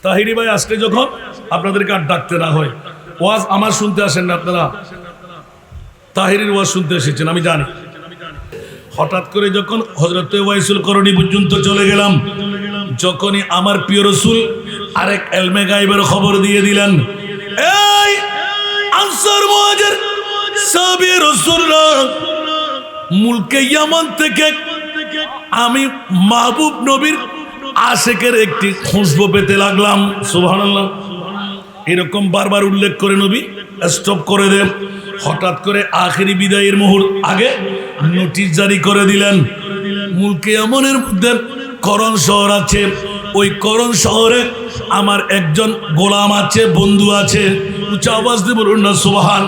তাহিরি ভাই আসলে যখন আপনাদেরকে আর ডাকতে না হয়, ওয়াজ আমার শুনতে আসেন না আপনারা, তাহিরির ওয়াজ শুনতে এসেছেন আমি জানি। হঠাৎ করে যখন হযরত ওয়াইসুল করণী পর্যন্ত চলে গেলাম, যখনই আমার প্রিয় রাসূল আরেক ইলমে গায়বের খবর দিয়ে দিলেন, এই আনসার মুহাজির সাহাবী রাসূলরা, মুলকে ইয়ামান থেকে আমি মাহবুব নবীর আশেকের একটি খুশবু পেতে লাগলাম। সুবহানাল্লাহ, এরকম বারবার উল্লেখ করে নবী স্টপ করে দেন। হঠাৎ করে আখেরি বিদায়ের মুহূর্ত আগে নোটিশ জারি করে দিলেন, মুলকে ইয়ামানের মধ্যে করণ শহর আছে, ওই করণ শহরে আমার একজন গোলাম আছে, বন্ধু আছে। উচ্চ আওয়াজ দিয়ে বলুন না সুবহান।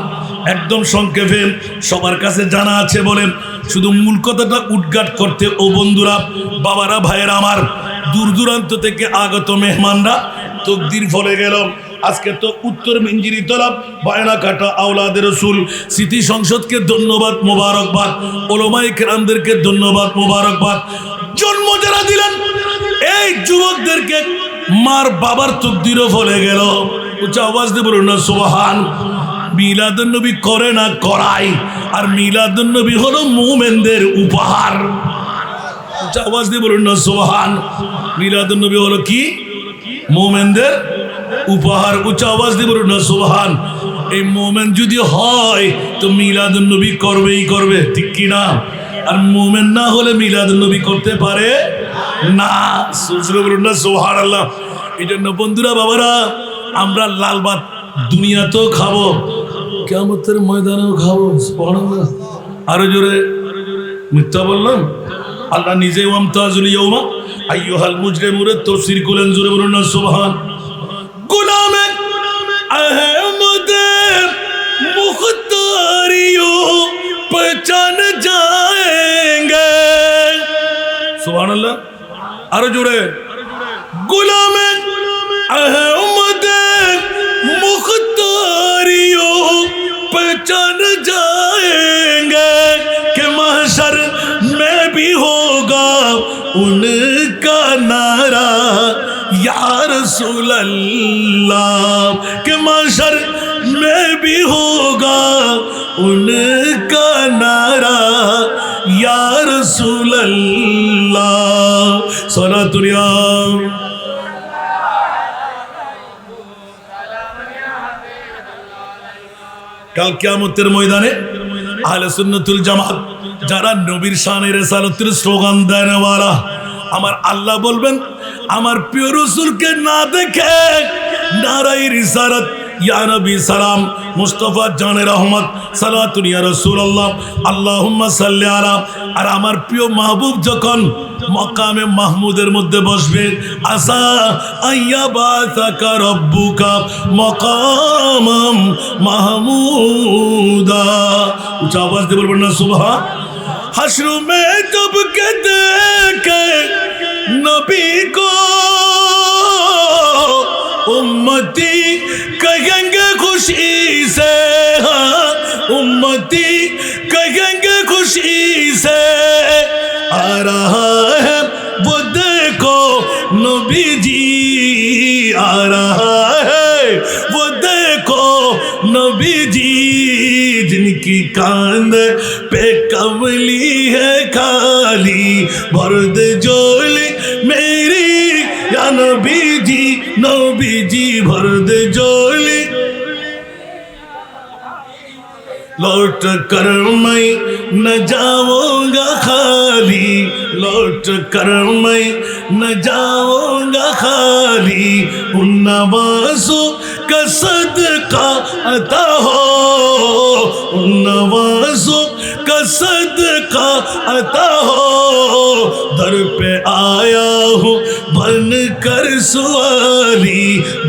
একদম সংক্ষেপে সবার কাছে জানা আছে বলেন, শুধু মূল কথাটা উদ্ঘাট করতে, ও বন্ধুরা, বাবারা, ভাইয়েরা আমার, দূর দূরান্ত থেকে আগত মেহমানরা, তকদির ফলে গেল। আজকে তো উত্তর মিঞ্জিরি তলাব বায়নাকাটা আওলাদের রসুল স্মৃতি সংসদকে ধন্যবাদ, মোবারকবাদ। ওলামায়ে কেরামদেরকে ধন্যবাদ, মোবারকবাদ। জন্ম যারা দিলেন এই যুবকদেরকে, মার বাবার তকদিরও ফলে গেল। উচ্চ আওয়াজ দিয়ে বলুন না সুবহান। মিলাদুন নবী করে না করায়, আর মিলাদুন নবী হলো মুমিনদের উপহার। উচ্চ আওয়াজ দিয়ে বলুন না সুবহান। মিলাদুন নবী হলো কি? মুমিনদের উপহার। উচ্চ আওয়াজ দিয়ে বলুন না সুবহান। এই মুমিন যদি হয় তো মিলাদুন নবী করবেই করবে, ঠিক কি না? আর মুমিন না হলে মিলাদুন নবী করতে পারে না। সুজরে বলুন না সুবহানাল্লাহ। এই জন্য বন্ধুরা, বাবারা, আমরা লাল ভাত দুনিয়াতেও খাবো, কিয়ামতের ময়দানেও খাবো। সুবহানাল্লাহ। আরো জোরে মিথ্যা বললাম? আল্লাহ নিজে ওয়ামতাজুল ইয়াউমা আইয়ুহাল মুজরিমুন তাফসীর করলেন, জোরে বলুন না সুবহান। গুলামে আহমদ মুখতারিও পহচান जाएंगे। সুবহানাল্লাহ। আরো জোরে, গুলামে আহমদ मुख्तारियों पहचान जाएंगे कि महशर में भी होगा उनका नारा या रसूल अल्लाह, कि महशर में भी होगा उनका नारा या रसूल अल्लाह। सलातुल्लाह। কাল কিয়ামতের ময়দানে আহলে সুন্নাতুল জামাত যারা নবীর শানে রিসালাতের স্লোগান দেনওয়ালা, আমার আল্লাহ বলবেন, আমার প্রিয় রাসূলকে না দেখে নারায়ে রিসালাত ইয়া নবী সালাম মুস্তাফা জানে রহমত সালাতুন ইয়া রাসূলুল্লাহ আল্লাহুম্মা সাল্লি আলা। আর আমার প্রিয় মাহবুব যখন মকামে মাহমুদের মধ্যে বসবে, আসা আইয়া বাসাকা রব্বুকা মকামাম মাহমুদা। উচ্চ আওয়াজ দিয়ে বলবেন না সুবহান। हश्र में जब के देखे नबी को उम्मती कहेंगे खुशी से, हाँ उम्मती कहेंगे खुशी से, आ रहा है वो देखो नबी जी, आ रहा है वो देखो नबी जी, जिनकी कांध पे कमली है खाली, भर दे झोली मेरी या नबी जी, नबी जी भर दे झोली। लौट कर मैं न जाऊंगा खाली, लौट कर मैं न जाऊंगा खाली, उन नवाज़ों का सदका अता हो, उन नवाज़ों का सदका अता हो, दर पे आया हूँ बन कर सवाली,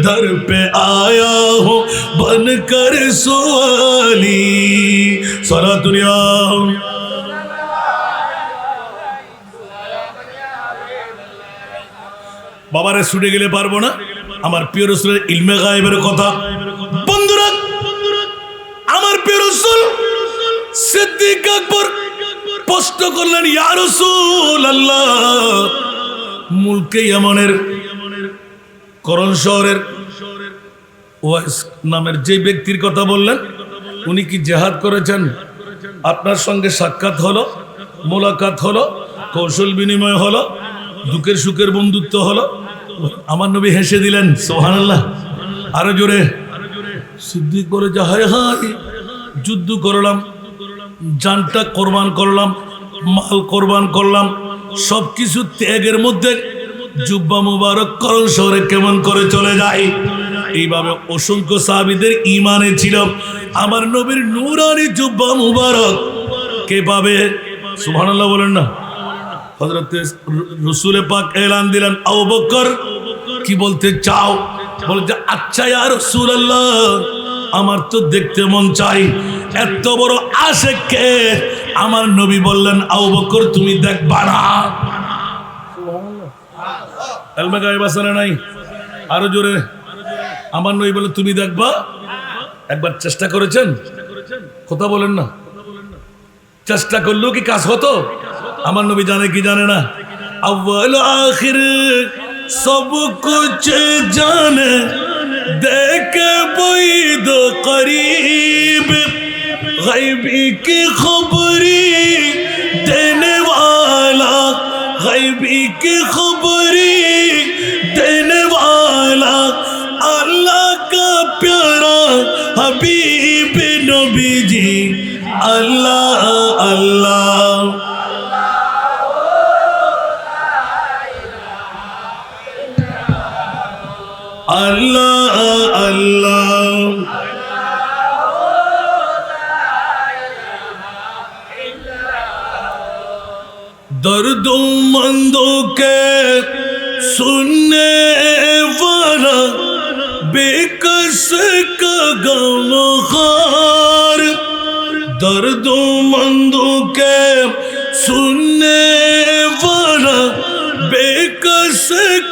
दर पे आया हूँ बन कर सवाली। सारा दुनिया বাবারে শুনে গেলে পারবো না আমার প্রিয় রাসূলের ইলমে গায়েবের কথা। বন্ধুরা, আমার প্রিয় রাসূল সিদ্দিক আকবর প্রশ্ন করলেন, ইয়া রাসূলুল্লাহ, মুলকে ইয়ামানের করণ শহরের ওয়াইস নামের যে ব্যক্তির কথা বললেন, উনি কি জেহাদ করেছেন? আপনার সঙ্গে সাক্ষাৎ হলো, মোলাকাত হলো, কৌশল বিনিময় হলো, দুঃখের সুখের বন্ধুত্ব হলো। আমার নবী হেসে দিলেন, সুবহানাল্লাহ। আরো জোরে। সিদ্দিক বলে যে হায় হায়, যুদ্ধ করলাম, জানটা কোরবান করলাম, মাল কোরবান করলাম, সবকিছু ত্যাগের মধ্যে জুব্বা মুবারক করণ শহরে কেমন করে চলে যায়। এইভাবে অসংখ্য সাহাবীদের ঈমানে ছিল আমার নবীর নূরানি জুব্বা মুবারক কে পাবে? সুবহানাল্লাহ বলেন না। হযরত রাসূল পাক এলান দিলেন, আবু বকর কি বলতে চাও? বলে যে আচ্ছা ইয়া রাসূলুল্লাহ, আমার তো দেখতে মন চাই, এত বড় আশিক কে? আমার নবী বললেন, আবু বকর তুমি দেখবা না। এলমে গায়েব আছে না নাই? আরো জোরে। আমার নবী বলে তুমি দেখবা। একবার চেষ্টা করেছেন? কথা বলেন না। চেষ্টা করলেও কি কাজ হতো? আমার নবী জানে কি জানে না? আউয়াল আখির সব কুছ জানে, দেখে বৈদ করিব, গায়বী কি খবরি দেনে वाला, গায়বী কি খবরি দেনে वाला, अल्लाह का प्यारा हबीब नबी जी, अल्लाह अल्लाह। अल्लाह अल्लाह। दर्दों मंदों के सुनने वाला, बेकस का गमखार, दर्दों मंदों के सुनने वाला, बेकस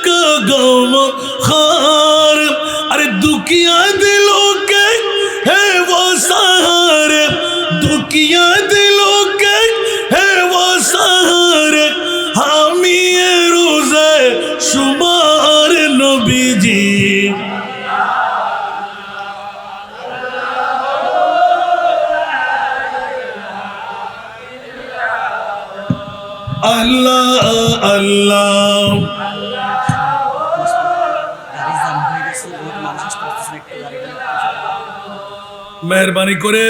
का गमखार। अरे दुखिया दिलों के है वो सहारे, दुखिया दिलों के है वो सहारे, हामी रोज़े शुमार नबी जी। अल्लाह अल्लाह। মেহরবানি করে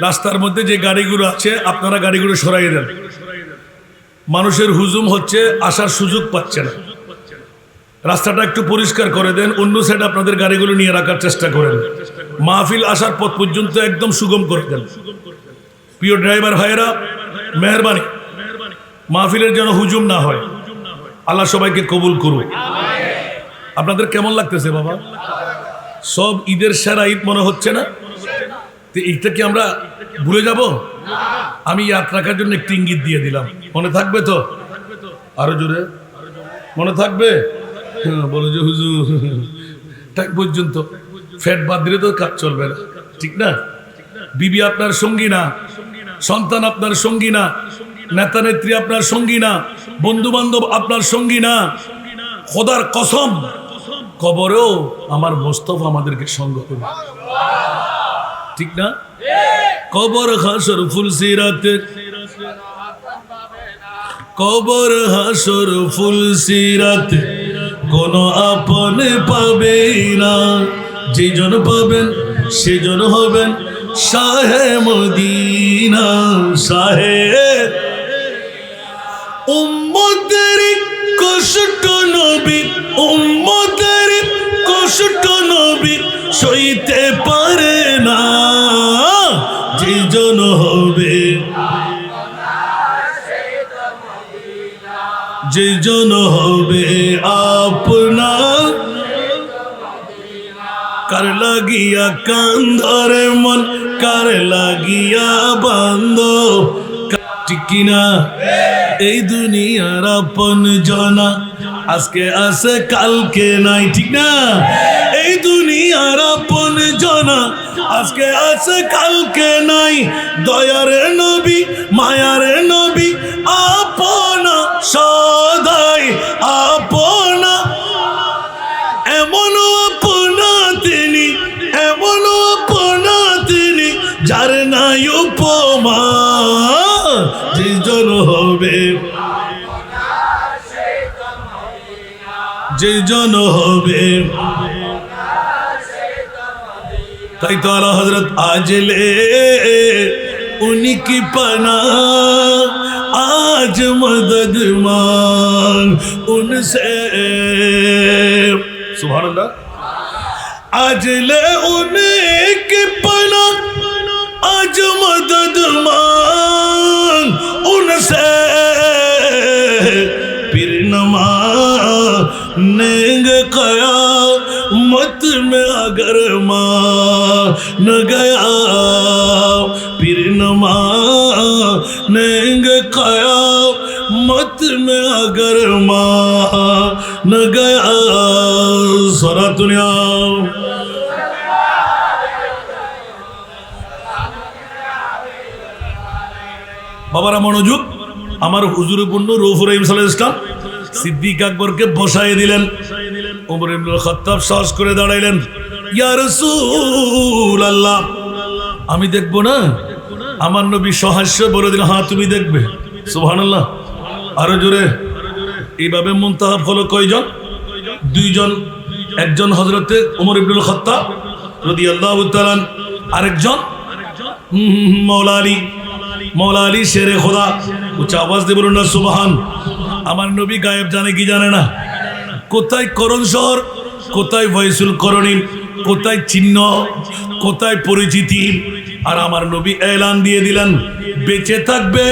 রাস্তার মধ্যে যে গাড়িগুলো আছে আপনারা গাড়িগুলো সরাই দেন। মানুষের হুজুম হচ্ছে, আসার সুযোগ পাচ্ছে না। রাস্তাটা একটু পরিষ্কার করে দেন, অন্য সাইডে আপনাদের গাড়িগুলো নিয়ে রাখার চেষ্টা করেন। মাহফিল আসার পথ পর্যন্ত একদম সুগম করে দেন। প্রিয় ড্রাইভার ভাইয়েরা, মেহরবানি, মাহফিলের যেন হুজুম না হয়। আল্লাহ সবাইকে কবুল করুন। আপনাদের কেমন লাগতেছে বাবা? সব ঈদের সেরা ঈদ মনে হচ্ছে না? তো এইটা কি আমরা ভুলে যাব? আমি ইয়াদ রাখার জন্য একটি ইঙ্গিত দিয়ে দিলাম, মনে থাকবে তো? আরো জোরে মনে থাকবে? বলো যে হুজুর টাইম পর্যন্ত ফ্যাট বাদ দিলে তো কাজ চলবে না, ঠিক না? বিবি আপনার সঙ্গী না, সন্তান আপনার সঙ্গী না, নেতা নেত্রী আপনার সঙ্গী না, বন্ধু বান্ধব আপনার সঙ্গী না। খোদার কসম, কবরেও আমার মোস্তফা আমাদেরকে সঙ্গ করবে, ঠিক না? কবর হাসর ফুল সিরাতে, কবর হাসর ফুল সিরাতে কোনো আপন পাবে না। যেজন পাবেন সেজন হবেন শাহে মদিনা, শাহে। উম্মতের কষ্ট নবী, উম্মতের কষ্ট নবী সইতে পারে না। যেজন হবে, যেজন হবে আপনার, কার লাগিয়া কান্দরে মন, কার লাগিয়া বান্দ, ঠিক কিনা? এই দুনিয়ার আপন জনা আজকে আছে কালকে নাই, ঠিক না? এই দুনিয়ার আপন জনা আজকে আছে কালকে নাই। দয়ার নবী, মায়ার নবী, আপনা সদাই আপনা, নাই উপমা যেজন হবে, যেজন হবে। তাই তো আলা হযরত আজলে उन्हीं की पना आज मदद मांग उनसे। सुभान अल्लाह। आज ले उन्हीं की पना आज मदद मांग उनसे। फिर नमा नेंगे कयामत में अगर मान गया, फिर नमा नेंगे कयामत में अगर मान गया। सारा दुनिया বাবারা মনোযোগ। আমার হুজুরে পূর্ণ রউফুর রহিম সাল্লাল্লাহু আলাইহি ওয়াসাল্লাম সিদ্দিক আকবরকে বসায় দিলেন। ওমর ইবনে খাত্তাব সাহস করে দাঁড়াইলেন, ইয়া রাসূলুল্লাহ, আমি দেখবো না? আমার নবী সহাস্য বলে দিলেন, হ্যাঁ তুমি দেখবে। সুবহানাল্লাহ। আরো জোরে। এইভাবে মুনতাহাব হলো কয়জন? দুইজন। একজন হযরতে ওমর ইবনে খাত্তাব রাদিয়াল্লাহু তাআলা, আরেকজন মাওলা আলী। মৌলা আলী শেরে খোদা। উচ্চ আওয়াজ দিয়ে বলুন না সুবহান। আমার নবী গায়েব জানে কি জানে না? কোথায় করণ শহর, কোথায় ওয়াইসুল করণী, কোথায় চিহ্ন, কোথায় পরিচিতি। আর আমার নবী এলান দিয়ে দিলেন, বেঁচে থাকবে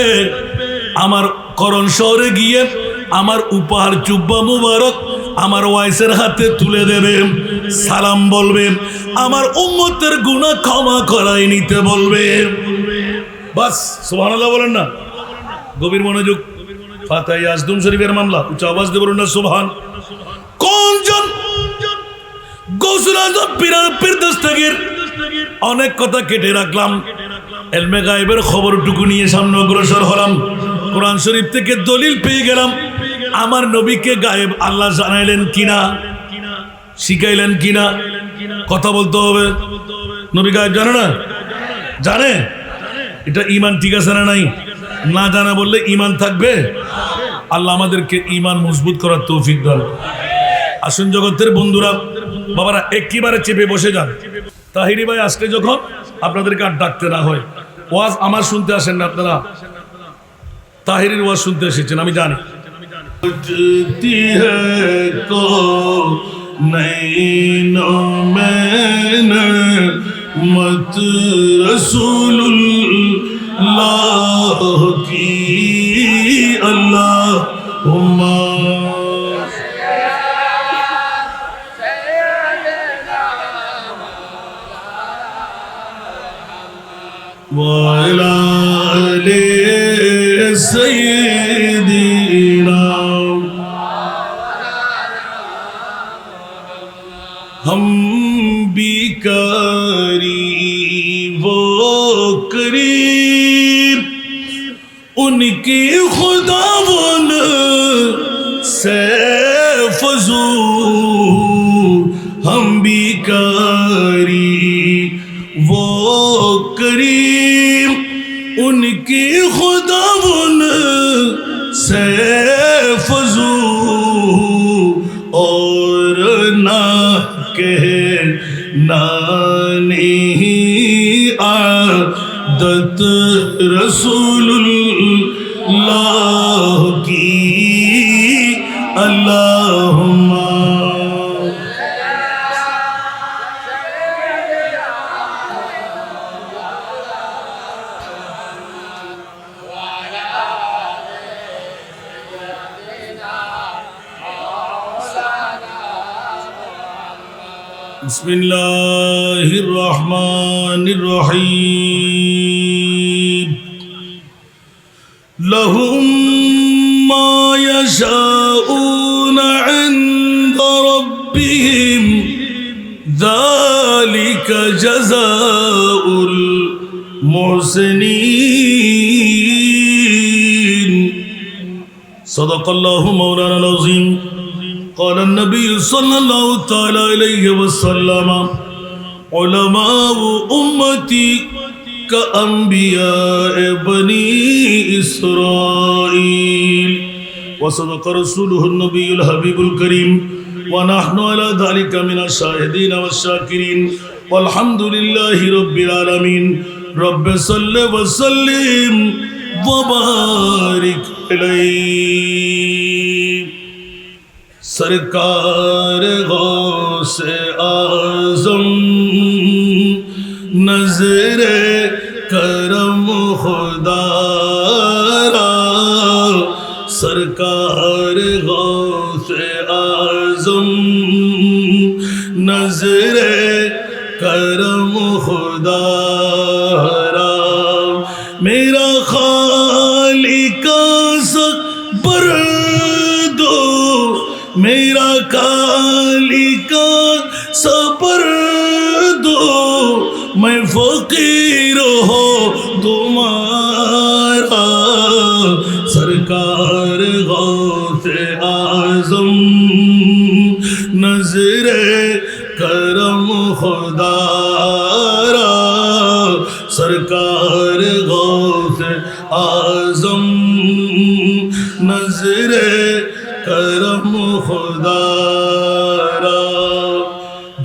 আমার করণ শহরে গিয়ে আমার উপহার জুব্বা মুবারক আমার ওয়াইসের হাতে তুলে দেবে, সালাম বলবে, আমার উম্মতের গুনাহ ক্ষমা করাই নিতে বলবে। বাস সুবহানাল্লাহ বলেন না। গভীর মনোযোগ। ফাতিহা আজদুম শরীফের মামলা। উচ্চ আওয়াজ দিয়ে বলুন না সুবহান। কোনজন? গৌসুল আজম পীর দস্তগীর। অনেক কথা কেটে রাখলাম, ইলমে গায়েবের খবরটুকু নিয়ে সামনে অগ্রসর হলাম। কোরআন শরীফ থেকে দলিল পেয়ে গেলাম। আমার নবীকে গায়েব আল্লাহ জানাইলেন কিনা, শিখাইলেন কিনা, কথা বলতে হবে। নবী গায়েব জানে না? জানে। এটা ঈমান ঠিক আছে না নাই? না জানা বললে ঈমান থাকবে? আল্লাহ আমাদেরকে ঈমান মজবুত করার তৌফিক দান। আসুন জগতের বন্ধুরা, বাবারা একেবারে চেপে বসে যান। তাহিরি ভাই আজকে যখন আপনাদেরকে আর ডাকতে না হয়, ওয়াজ আমার শুনতে আসেন না আপনারা, তাহিরির ওয়াজ শুনতে এসেছেন আমি জানি। मत रसूलुल्लाह की अल्लाहुम्मा वाला ले सय्यदीना। हम बिकारी वो करीब उनकी खुदावन से फजूल। हम बिकारी वो करीब उनकी खुदावन से फजूल। और ना कह नानी आदत रसूलुल्लाह की अल्लाहुम्मा। बिस्मिल्लाहिर रहमानिर रहीम। लहुम मा यशाऊन इंद रब्बिहिम ज़ालिका जज़ाउल मुहसिनीन। सदक़ल्लाहु मौलाना अज़ीम। قال النبي صلى الله تعالى عليه وسلم علماء أمتي كأنبياء بني إسرائيل وصدق رسوله النبي الحبيب الكريم ونحن على ذلك من الشاهدين والشاكرين والحمد لله رب العالمين رب صل وسلم وبارك عليه सरकार गौसे आज़म नज़रे करम खुदारा सरकार गौसे आज़म नज़रे करम खुदारा मेरा खालिका सबर दो मेरा खालिका सबर दो मैं फकीर हो तुम्हारा सरकार गौसे आज़म नज़रे करम खुदारा सरकार गौसे आज़म नज़रे करम खुदारा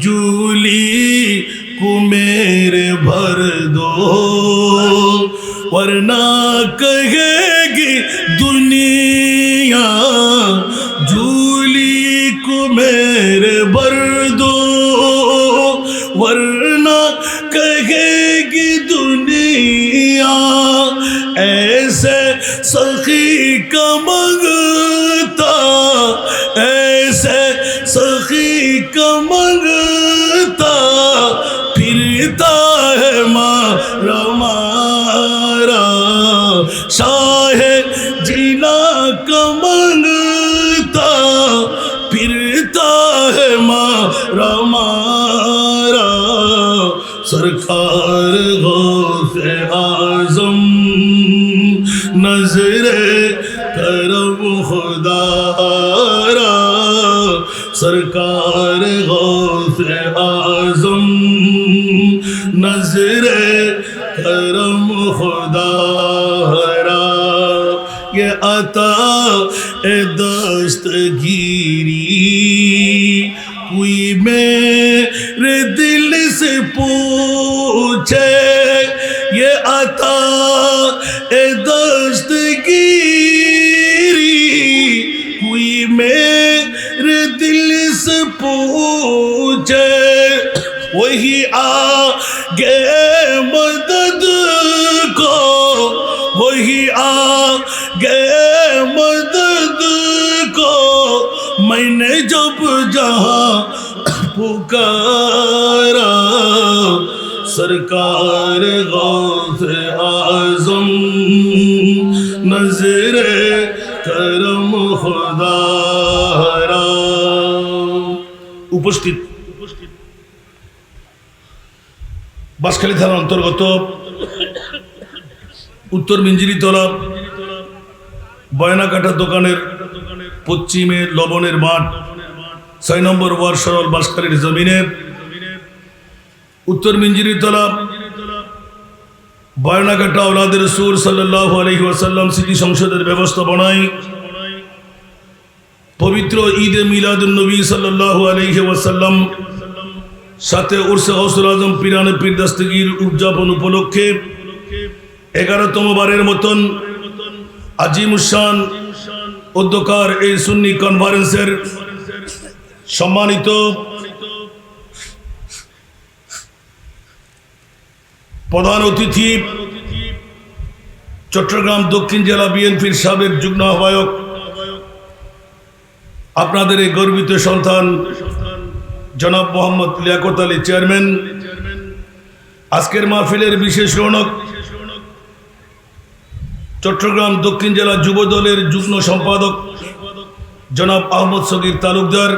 जूली को मेरे भर दो वरना कहेगी दुनिया जूली को मेरे भर दो वरना कहेगी दुनिया ऐसे सखी का मंगता ऐसे सखी का मंगता फिरता है मारा मारा शाह जीना का मंगता फिरता है मारा मारा सरकार गौसे आज़म नज़रे करम खुदारा सरकार गौसे आज़म नज़रे करम खुदारा ये अता ए दस्तगीरी कोई मेरे दिल से पूछे ये अता ए दस्तगीरी कोई मेरे दिल से पूछे वही आगे मदद को वही आगे मदद को मैंने जब जहाँ पुकारा सरकार गौसे आज़म नज़रे करम खुदारा उपस्थित বাঁশখালী থানার অন্তর্গত উত্তর মিঞ্জিরিতলা বয়নাকাটা দোকানের পশ্চিমে লবণের মাঠ ৬ নম্বর ওয়ার্ড সরল বাঁশখালীর জমিনে উত্তর মিঞ্জিরিতলা বয়নাকাটা আওলাদের রাসূল সাল্লাল্লাহু আলাইহি ওয়াসাল্লাম স্মৃতি সংসদের ব্যবস্থাপনায় পবিত্র ঈদে মিলাদুন নবী সাল্লাল্লাহু আলাইহি ওয়াসাল্লাম সাথে উরসে গৌসুল আজম পীরানে পীর দস্তগীর উদযাপন উপলক্ষে 11তম বারের মতন আজিমুশান উদ্যোক্তার এই সুন্নি কনফারেন্সের সম্মানিত প্রধান অতিথি চট্টগ্রাম দক্ষিণ জেলা বিএনপির সাবেক যুগ্ম আহ্বায়ক আপনাদের এই গর্বিত সন্তান জনাব মোহাম্মদ লিয়াকত আলী চেয়ারম্যান আজকের মাহফিলের বিশেষ রৌনক চট্টগ্রাম দক্ষিণ জেলা যুব দলের যুগ্ম সম্পাদক জনাব আহমদ সগীর তালুকদার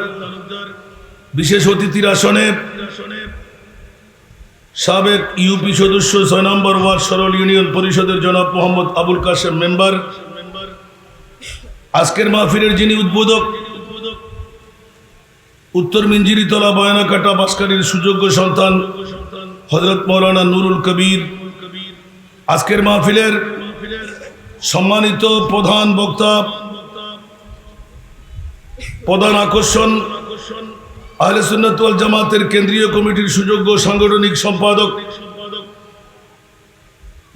বিশেষ অতিথির আসনে সাবেক ইউপি সদস্য ৬ নম্বর ওয়ার্ড সরল ইউনিয়ন পরিষদের জনাব মোহাম্মদ আবুল কাশেম মেম্বার আজকের মাহফিলের যিনি উদ্বোধক উত্তর মিঞ্জিরিতলা বয়নাকাটা বাঁশখালীর সুযোগ্য সন্তান হযরত মাওলানা নুরুল কবির আজকের মাহফিলের সম্মানিত প্রধান বক্তা, প্রধান আকর্ষণ, আহলে সুন্নাত ওয়াল জামাতের কেন্দ্রীয় কমিটির সুযোগ্য সাংগঠনিক সম্পাদক,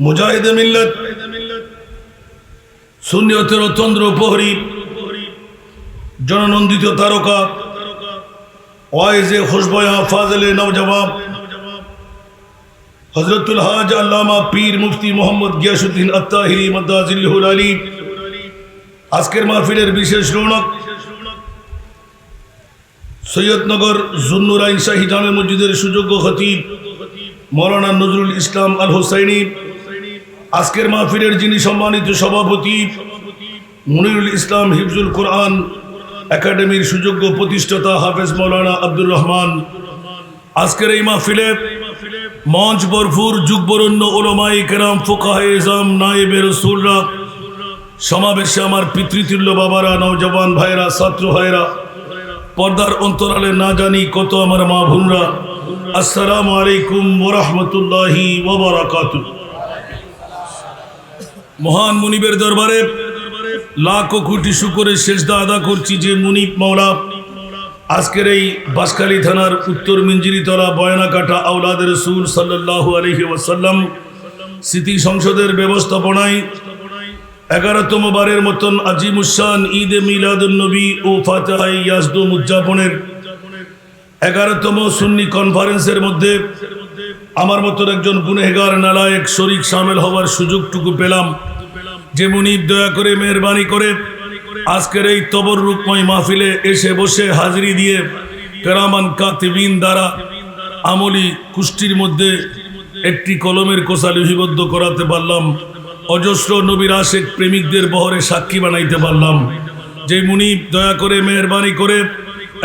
মুজাহিদে মিল্লাত, সুন্নিয়তের অতন্দ্র প্রহরী, জননন্দিত তারকা, ওয়াইজে খুশবয়া ফাজলে নওজওয়ান হযরতুল হাজ আল্লামা পীর মুফতি মোহাম্মদ গিয়াসউদ্দিন আত-তাহিরি মাদাজিল্লাহুল আলী, আজকের মাহফিলের বিশেষ রৌনক সৈয়দনগর জুন্নুরাইন শাহী জামে মসজিদের সুযোগ্য খতিব মাওলানা নজরুল ইসলাম আল হুসাইনি, আজকের মাহফিলের যিনি সম্মানিত সভাপতি মুনিরুল ইসলাম হিফজুল কোরআন একাডেমির সুযোগ্য প্রতিষ্ঠাতা হাফেজ মাওলানা আব্দুর রহমান, আজকের এই মাহফিলে মঞ্চ ভরপুর যুগবরণ্য উলামায়ে কেরাম, ফুকাহায়ে ইজম, নায়েবে রাসূলরা, সমাবেশে আমার পিতৃতুল্য বাবারা, নওজওয়ান ভাইরা, ছাত্র ভাইরা, পর্দার অন্তরালে না জানি কত আমার মা বোনরা, আসসালামু আলাইকুম ওয়া রাহমাতুল্লাহি ওয়া বারাকাতুহু। মহান মুনিবের দরবারে লাখো কোটি শুকরের সেজদা আদা করছি যে মুনিব মাওলা আজকের এই বাঁশখালী থানার উত্তর মিঞ্জিরিতলা বয়ানাকাটা আওলাদের রাসূল সাল্লাল্লাহু আলাইহি ওয়াসাল্লাম স্মৃতি সংসদের ব্যবস্থাপনায় 11তম বারের মতন আজিমুশান ঈদে মিলাদুন নবী ও ফাতিহায়ে ইয়াজদুম উদযাপনের 11তম সুন্নি কনফারেন্সের মধ্যে আমার মতন একজন গুনেহগার নালায়েক শরীক শামিল হওয়ার সুযোগটুকু পেলাম। যে মুনিব দয়া করে মেহরবানি করে আজকের এই তবররুকময় মাহফিলে এসে বসে হাজিরি দিয়ে কেরামান কাতিবিন দ্বারা আমলি কুষ্টির মধ্যে একটি কলমের কোষা লিপিবদ্ধ করাতে পারলাম, অজস্র নবীর আশেক প্রেমিকদের বহরে সাক্ষী বানাইতে পারলাম। যে মুনিব দয়া করে মেহরবানি করে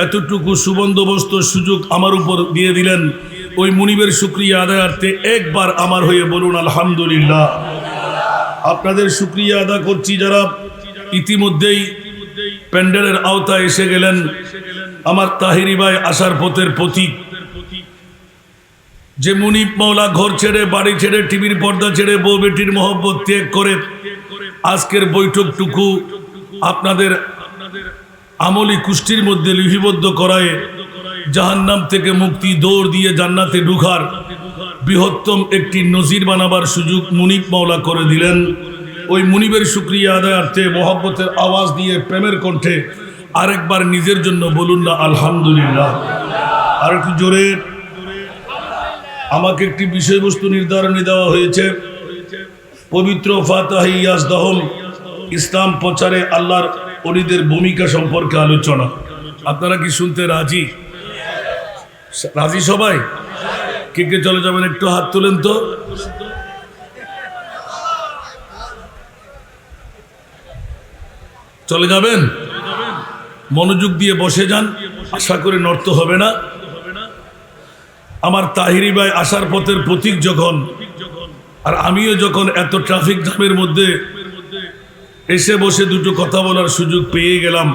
এতটুকু সুবন্দোবস্ত সুযোগ আমার উপর দিয়ে দিলেন, ওই মুনিবের শুকরিয়া আদায়ার্থে একবার আমার হয়ে বলুন আলহামদুলিল্লাহ। আপনাদের শুকরিয়া আদা করছি যারা ইতিমধ্যেই প্যান্ডেলের আওতায় এসে গেলেন। আমার তাহিরি ভাই আসার পথের প্রতীক, যে মুনিব মাওলা ঘর ছেড়ে, বাড়ি ছেড়ে, টিভির পর্দা ছেড়ে, বউ বেটির মহব্বত ত্যাগ করে আজকের বৈঠকটুকু আপনাদের আমলি কুষ্টির মধ্যে লিপিবদ্ধ করায় জাহান্নাম থেকে মুক্তি, দৌড় দিয়ে জান্নাতে ঢুকার বৃহত্তম একটি নজির বানাবার সুযোগ মুনিব মাওলা করে দিলেন। ওই মুনিবের শুকরিয়া আদায়ার্থে মহব্বতের আওয়াজ দিয়ে প্রেমের কণ্ঠে আরেকবার নিজের জন্য বলুন না আলহামদুলিল্লাহ। আর একটু জোরে। আমাকে একটি বিষয়বস্তু নির্ধারণে দেওয়া হয়েছে, পবিত্র ফাতিহায়ে ইয়াজদুম ইসলাম প্রচারে আল্লাহর ওলিদের ভূমিকা সম্পর্কে আলোচনা। আপনারা কি শুনতে রাজি? রাজি সবাই? কে কে চলে যাবেন একটু হাত তোলেন তো। চলে যাবেন? মনোযোগ দিয়ে বসে যান, আশা করে নর্ত হবে না। আমার তাহিরি ভাই আসার পথের প্রতীক যখন, আর আমিও যখন এত ট্রাফিক জ্যামের মধ্যে এসে বসে দুটো কথা বলার সুযোগ পেয়ে গেলাম,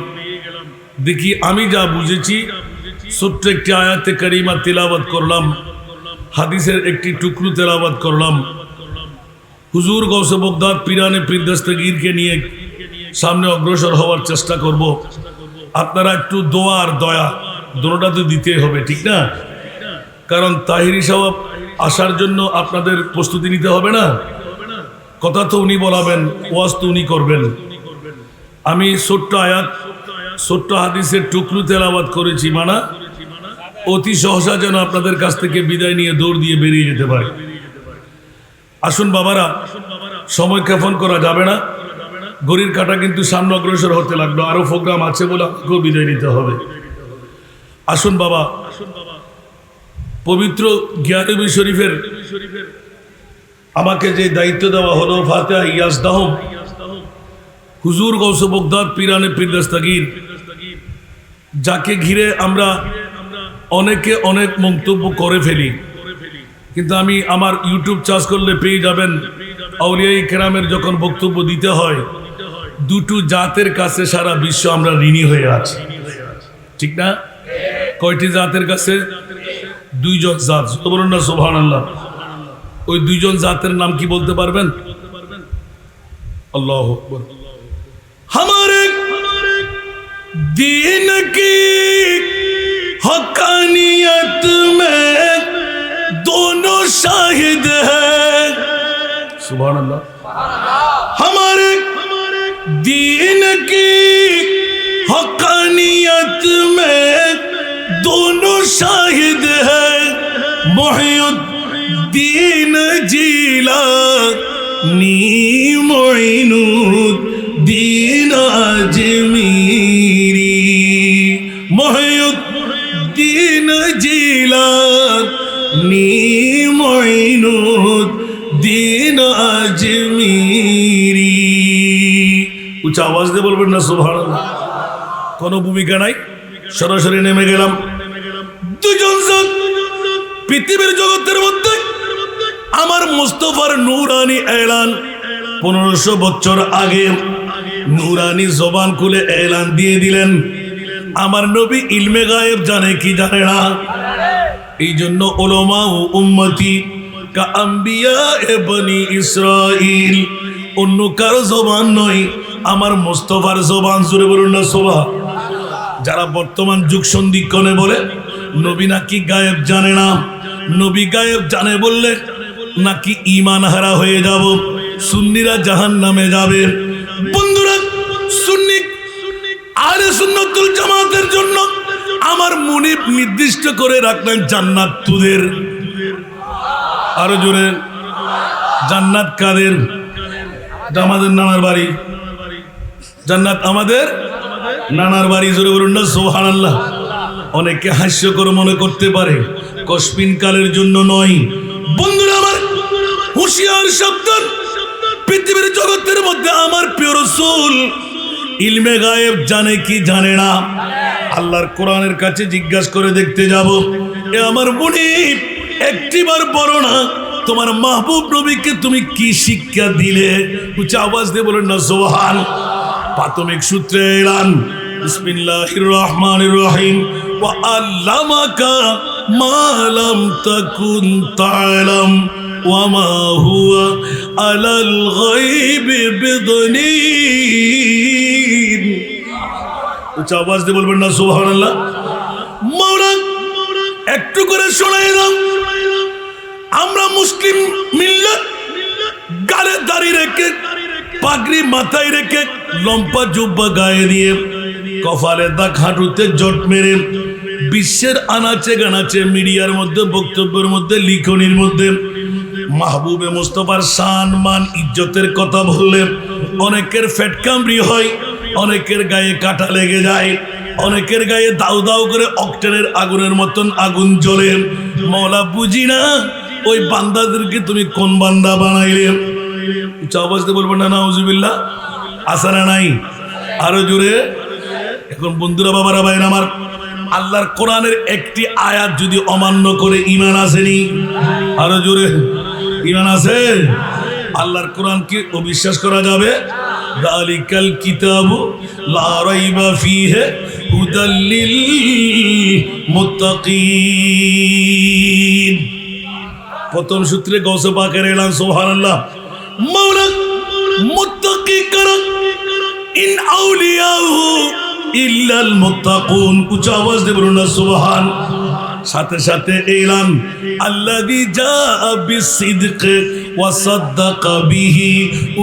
দেখি আমি যা বুঝেছি ছোট্ট একটি আয়াতে কারিমা তিলাওয়াত করলাম, হাদিসের একটি টুকরো তেলাওয়াত করলাম। হুজুর গৌসে বগদাদ পিরানে পীর দস্তগীরকে নিয়ে সামনে অগ্রসর হওয়ার চেষ্টা করব। আপনারা একটু দোয়া আর দয়া দুটোটা তো দিতে হবে, ঠিক না? কারণ তাহিরি সাহেব আসার জন্য আপনাদের প্রস্তুতি নিতে হবে না? কথা তো উনি বলাবেন, ওয়াজ তো উনি করবেন। আমি ছোট্ট আয়াত, ছোট্ট হাদিসের টুকরো তেলাওয়াত করেছি, মানা অতি সহসা যেন আপনাদের কাছ থেকে বিদায় নিয়ে দৌড় দিয়ে বেরিয়ে যেতে পারে। আসুন বাবারা, সময় ক্ষেপণ করা যাবে না। ঘড়ির কাঁটা কিন্তু সামনে অগ্রসর হতে লাগলো, আরো প্রোগ্রাম আছে বলে আপনাকেও বিদায় নিতে হবে। আসুন বাবা, পবিত্র গিয়ানবী শরীফের আমাকে যে দায়িত্ব দেওয়া হলো ফাতিহায়ে ইয়াজদুম, হুজুর গৌসে বগদাদ পিরানে পীর দস্তগীর, যাকে ঘিরে আমরা অনেকে অনেক মন্তব্য করে ফেলি, কিন্তু আমি আমার ইউটিউব চার্জ করলে পেয়ে যাবেন, আউলিয়ায়ে কেরামের যখন বক্তব্য দিতে হয়, দুটো জাতের কাছে সারা বিশ্ব আমরা ঋণী হয়ে আছি, ঠিক না? কয়টি জাতের কাছে? দুইজন জাত। বলুন না সুবহানাল্লাহ। ওই দুইজন জাতের নাম কি বলতে পারবেন? আল্লাহু আকবার। हमारे दीन की हक़ानियत में दोनों शाहिद हैं। सुभान अल्लाह। हमारे दीन की हक़ानियत में दोनों शाहिद हैं। मुहियुद्दीन जीलानी मुइनुद्दीन अजमीरी। मुहियुद्दीन जीलानी मुइनुद्दीन अजमीरी। উচ্চ আওয়াজ দিয়ে বলবেন না সুবহানাল্লাহ। কোনো ভূমিকা নাই, সরাসরি নেমে গেলাম। দুজন জাত পৃথিবীর জগতের মধ্যে আমার মুস্তাফার নূরানি এলান 1500 বছর আগে নূরানি জবান খুলে এলান দিয়ে দিলেন। আমার নবী ইলমে গায়েব জানে কি জানে না? এই জন্য উলামা ও উম্মতি কা আম্বিয়া এ বনি ইসরাইল, অন্য কারো জবান নয়, আমার মুস্তাফার জবান। জুড়ে বলুন না সুবহান। যারা বর্তমান যুগ সন্ধিক্ষণে বলে নবী নাকি গায়েব জানে না, নবী গায়েব জানে বললে নাকি ঈমান হারা হয়ে যাব, সুন্নিরা জাহান্নামে যাবে। বন্ধুরা, সুন্নি আহলে সুন্নাতুল জামাতের জন্য আমার মুনিব নির্দিষ্ট করে রাখলেন জান্নাত তোদের। আরো জোরে, জান্নাত কাদের? আমাদের নানার বাড়ি। জান্নাত আমাদের নানার বাড়ি। জোরে বলুন না সুবহানাল্লাহ। অনেকে হাস্যকর মনে করতে পারে, কসপিন কালের জন্য নয়। বন্ধুরা আমার, হুঁশিয়ার সাবধান। পৃথিবীর জগতের মধ্যে আমার প্রিয় রাসূল ইলমে গায়েব জানে কি জানে না? আল্লাহর কোরআনের কাছে জিজ্ঞাসা করে দেখতে যাব। এ আমার মুনিব, একটিবার বলো না তোমার মাহবুব নবীকে তুমি কি শিক্ষা দিলে? উচ্চ আওয়াজ দিয়ে বলেন না সুবহান। প্রাথমিক সূত্রে এলান, বিসমিল্লাহির রহমানির রহিম। ওয়া আল্লামাকা মা লাম তাকুন তা'লাম ওয়া মা হুয়া আলাল গায়বি বিদনীন। উচ্চ আওয়াজ দিয়ে বলবেন না সুবহানাল্লাহ। মাওলা একটু করে শোনাই দাও। আমরা মুসলিম মিল্লাত গালে দাড়ি রেখে, পাগড়ি মাথায় রেখে, লম্বা জুব্বা গায়ে দিয়ে, কপালে দাগ, হাঁটুতে জট মেরে, বিশ্বের আনাচে গানাচে, মিডিয়ার মধ্যে, বক্তব্যের মধ্যে, লিখনির মধ্যে মাহবুবে মুস্তাফার শান মান ইজ্জতের কথা বললে অনেকের ফেট কামড়ি হয়, অনেকের গায়ে কাটা লেগে যায়, অনেকের গায়ে দাউ দাউ করে অক্টেনের আগুনের মতন আগুন জ্বলে। মওলা বুঝি না ওই বান্দাদেরকে তুমি কোন বান্দা বানাইলে? চাবাজতে বলবেন না নাউজুবিল্লাহ। আসারা নাই? আরো জোরে। এখন বন্ধুরা, বাবারা, ভাইরা আমার, আল্লাহর কোরআনের একটি আয়াত যদি অমান্য করে ঈমান আসেনি? আরো জোরে, ঈমান আছে? আল্লাহর কোরআন কি অবিশ্বাস করা যাবে? যালিকাল কিতাবু লা রাইবা ফীহি হুদাল লিল মুত্তাকিন। প্রথম সূত্রে গৌসে পাকের এলান সুবহানাল্লাহ। মাওলা মুত্তাকি কারা? ইন আউলিয়াহু ইল্লাল মুত্তাকুন। উচ্চ আওয়াজ দিয়ে বলুন না সুবহান। সাথে সাথে এলান, আল্লাযী জাআ বিসসিদকি ওয়া সাদ্দাকা বিহি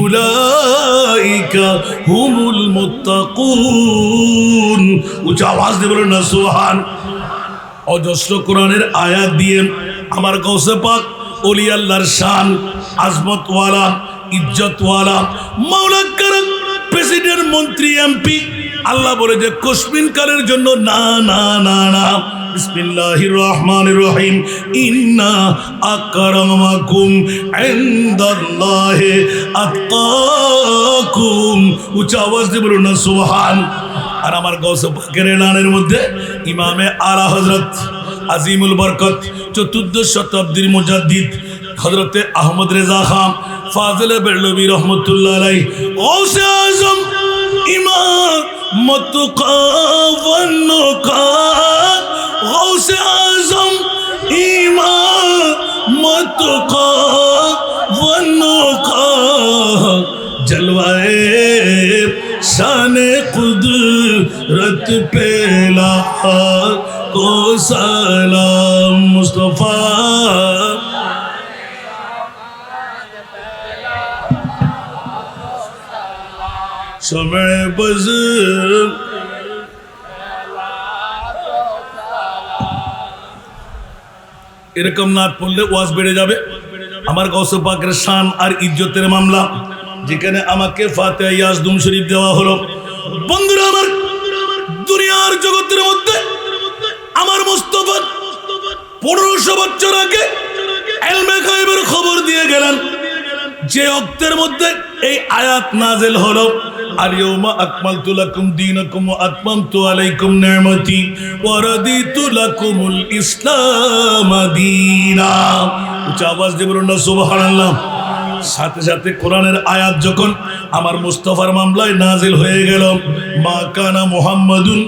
উলাইকা হুমুল মুত্তাকুন। উচ্চ আওয়াজ দিয়ে বলুন না সুবহান। অজস্র কোরআনের আয়াত দিয়ে আমার গৌসে পাক ওলি আল্লাহর শান, আজমতওয়ালা, ইজ্জতওয়ালা, মাওলা কারণ, প্রেসিডেন্ট, মন্ত্রী, এমপি, আল্লাহ বলে যে কসমিন কালের জন্য না না না না। বিসমিল্লাহির রহমানির রহিম। ইন্না আকরামাকুম ইনদাল্লাহি আতকাকুম। উচ্চ আওয়াজ দিয়ে বলুন না সুবহান। আর আমার গৌসে পাকের এলানের মধ্যে ইমামে আলা হযরত আজিমুল বরকত 14 শতাব্দীর মুজাদ্দিদ হযরতে আহমদ রেজা খান ফাজিলে বেরলভী রহমতুল্লাহ আলাইহি, গৌসে আজম, ইমাম মুতকা ওয়ান্নুকা, গৌসে আজম, ইমাম মুতকা पे लाखो सलाम मुस्तफा समय बज़ এরকম নাত পড়লে ওয়াজ বেড়ে যাবে। আমার গৌসে পাকের শান আর ইজ্জতের মামলা, যেখানে আমাকে ফাতিহা ইয়াজদুম শরীফ দেওয়া হলো। বন্ধুরা আমার, দুনিয়ার জগতের মধ্যে আমার মুস্তাফা 1500 বছর আগে ইলমে গায়বের খবর দিয়ে গেলেন। যে ওয়াক্তের মধ্যে এই আয়াত নাযিল হলো, আর ইয়াউমা আকমালতু লাকুম দীনাকুম ওয়া আতমামতু আলাইকুম নি'মাতি ওয়া রাদিতু লাকুমুল ইসলাম দীনা। উচ্চ আওয়াজ দিয়ে বলুন না সুবহানাল্লাহ। সাথে সাথে কোরআনের আয়াত যখন আমার মুস্তাফার মামলায় নাযিল হয়ে গেল, মা কানা মুহাম্মাদুন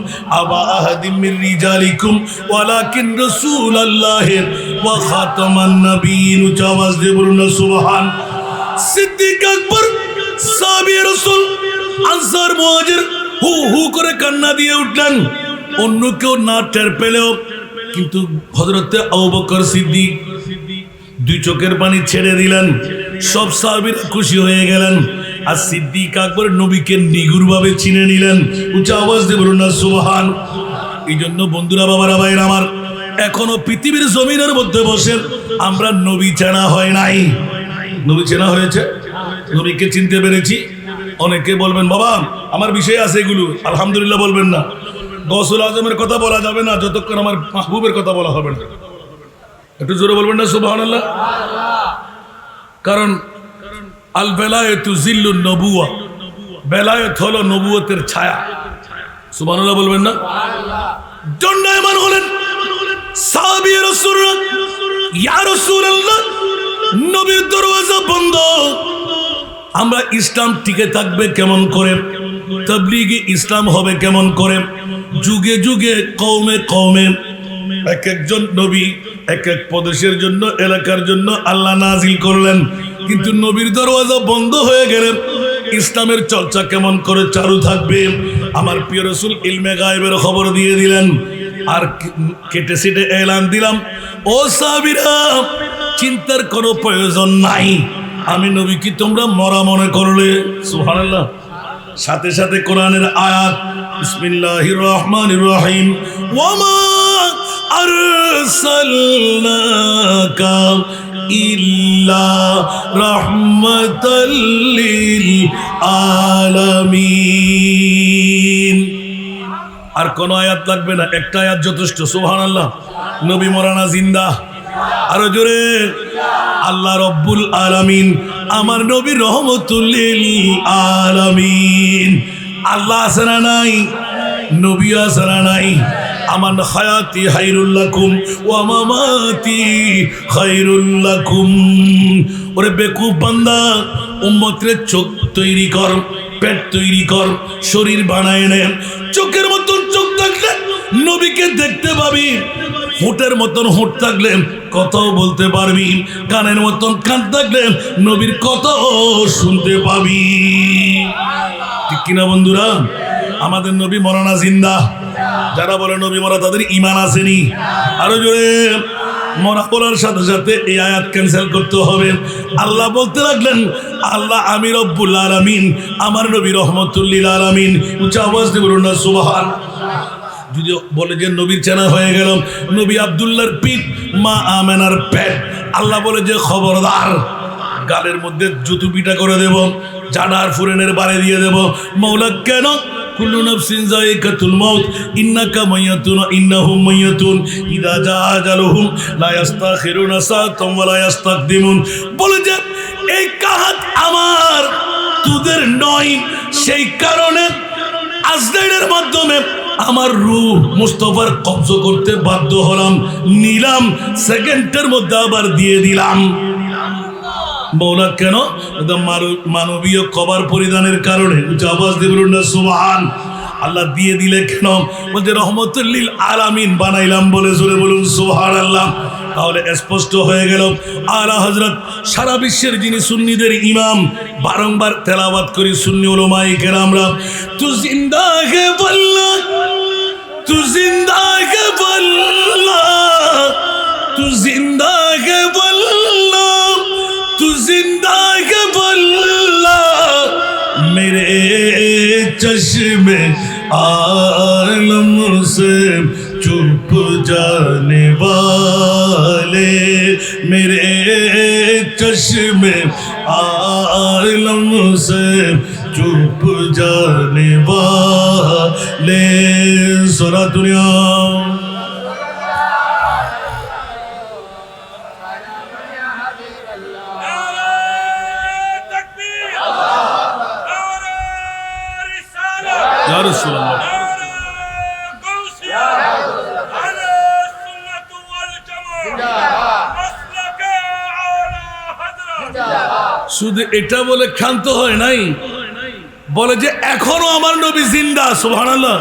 আবা আহাদিম মির রিজালিকুম ওয়ালাকিন রাসূলুল্লাহি ওয়া খাতামান নবিয়্যিন। উচ্চ আওয়াজ দিয়ে বলুন না সুবহান। সিদ্দিক আকবর সাহাবী রাসূল আনসার মুহাজির হু হু করে কান্না দিয়ে উঠলেন। অন্য কেউ না টের পেলেও কিন্তু হযরতে আবু বকর সিদ্দিক 2 চোখের পানি ছেড়ে দিলেন। সব সাহাবীরা খুশি হয়ে গেলেন। আর সিদ্দিক আকবর নবীকে নিগুড়ভাবে চিনে নিলেন। উচ্চ আওয়াজ দিয়ে বলুন না সুবহান। এই জন্য বন্ধুরা, বাবারা, ভাইরা আমার, এখনো পৃথিবীর জমিনের মধ্যে বসে আমরা নবী চেনা হয় নাই। নবী চেনা হয়েছে, নবীকে চিনতে পেরেছি। অনেকে বলবেন বাবা আমার বিষয় আছে এগুলো, আলহামদুলিল্লাহ বলবেন না। গৌসুল আজমের কথা বলা যাবে না যতক্ষণ আমার মাহবুবের কথা বলা হবে না। একটু জোরে বলবেন না সুবহানাল্লাহ। কারণ আল বেলায়েতু জিল্লুন নবুয়া, বেলায়েত হলো নবুয়তের ছায়া। সুবহানাল্লাহ বলবেন না। দণ্ডায়মান হলেন সাহাবী রাসূলুল্লাহ, ইয়া রাসূলুল্লাহ নবীর দরওয়াজা বন্ধ, আমরা ইসলাম টিকে থাকবে কেমন করে, তাবলীগে ইসলাম হবে কেমন করে। যুগে যুগে কওমে কওমে এক একজন নবী এক এক প্রদেশের জন্য, এলাকার জন্য আল্লাহ নাজিল করলেন। কিন্তু নবীর দরওয়াজা বন্ধ হয়ে গেলে ইসলামের চর্চা কেমন করে চালু থাকবে। আমার প্রিয় রাসূল ইলমে গায়বের খবর দিয়ে দিলেন। আর কেটে সেটে এলান দিলাম, ও সাহাবীরা চিন্তার কোনো প্রয়োজন নাই, আমি নবী কি তোমরা মরা মনে করলে? সুবহানাল্লাহ। সাথে সাথে কোরআনের আয়াত, বিসমিল্লাহির রহমানির রহিম, ওয়ামা আরসালনাকা ইল্লা রাহমাতাল লিল আলামিন। আর কোন আয়াত লাগবে না, একটা আয়াত যথেষ্ট। সুবহানাল্লাহ। নবী মরানা জিন্দা, আরো জোরে আল্লাহ রব্বুল আলামিন আমার নবী রহমতুল লিল আলামিন। আল্লাহ আছে না নাই? নবী আছে না নাই? আমার হায়াতি খায়রুল লাকুম ওয়া মামাতি খায়রুল লাকুম। ওরে বেকুব বান্দা, উম্মতের চোখ তৈরি কর, পেট তৈরি কর, শরীর বানায় নে। চোখের মতন চোখ থাকলে নবীকে দেখতে পাবি, হোঁটের মতন হোঁট থাকলে কথাও বলতে পারবি, কানের মতন কান থাকলে নবীর কথাও শুনতে পাবি। ঠিক কিনা বন্ধুরা? আমাদের নবী মরানা জিন্দা। যারা বলে নবী মরা তাদের ঈমান আসেনি। আরো জোরে মরা বলার সাথে সাথে এই আয়াত ক্যান্সেল করতে হবে। আল্লাহ বলতে লাগলেন, আল্লাহ আমি রব্বুল আলামিন, আমার নবী রহমতুল লিল আলামিন। উচ্চ আওয়াজ দিয়ে বলুন না সুবহান। যদি বলে যে নবীর চেনা হয়ে গেল, নবী আব্দুল্লাহর পিঠ, মা আমেনার পেট। আল্লাহ বলে যে খবরদার, গালের মধ্যে জুতু পিটা করে দেব, জানার ফুরেনের বাড়ি দিয়ে দেব। মৌলা কেন? কুল্লু নাফসিন যায়িকাতুল মাউত ইন্নাকা মাইয়াতুন ওয়া ইন্নাহুম মাইয়াতুন ইযা জা আজালুহুম লা ইস্তাখিরুনা সাআতান ওয়া লা ইস্তাকদিমুন। বলে যে এই কাহাত আমার তোদের নয়, সেই কারণে আজরাইলের মাধ্যমে আমার রূহ মুস্তাফার কবজ করতে বাধ্য হলাম, নিলাম, সেকেন্ডের মধ্যে আবার দিয়ে দিলাম। মৌলা কেন? মানবীয় কবর পরিধানের কারণে। আওয়াজ দিয়ে বলুন না সুবহান। আল্লাহ দিয়ে দিলে কেন? বলছে রহমতুল লিল আলামিন বানাইলাম বলে, জোরে বলুন সুবহানাল্লাহ। তাহলে স্পষ্ট হয়ে গেল আলা হযরত সারা বিশ্বের যিনি সুন্নিদের ইমাম, বারংবার তেলাওয়াত করি সুন্নি উলামায়ে কেরামরা, তু জিন্দা হে বল্লা तू जिंदा है वल्लाह, तू जिंदा है वल्लाह, तू जिंदा है वल्लाह, मेरे चश्मे आलम से चुप जाने वाले, मेरे चश्मे आलम से चुप जाने वाले। सारा दुनिया या रसूल अल्लाह শুধু এটা বলে ক্ষান্ত হয় নাই, বলে যে এখনো আমার নবী জিন্দা। সুবহানাল্লাহ।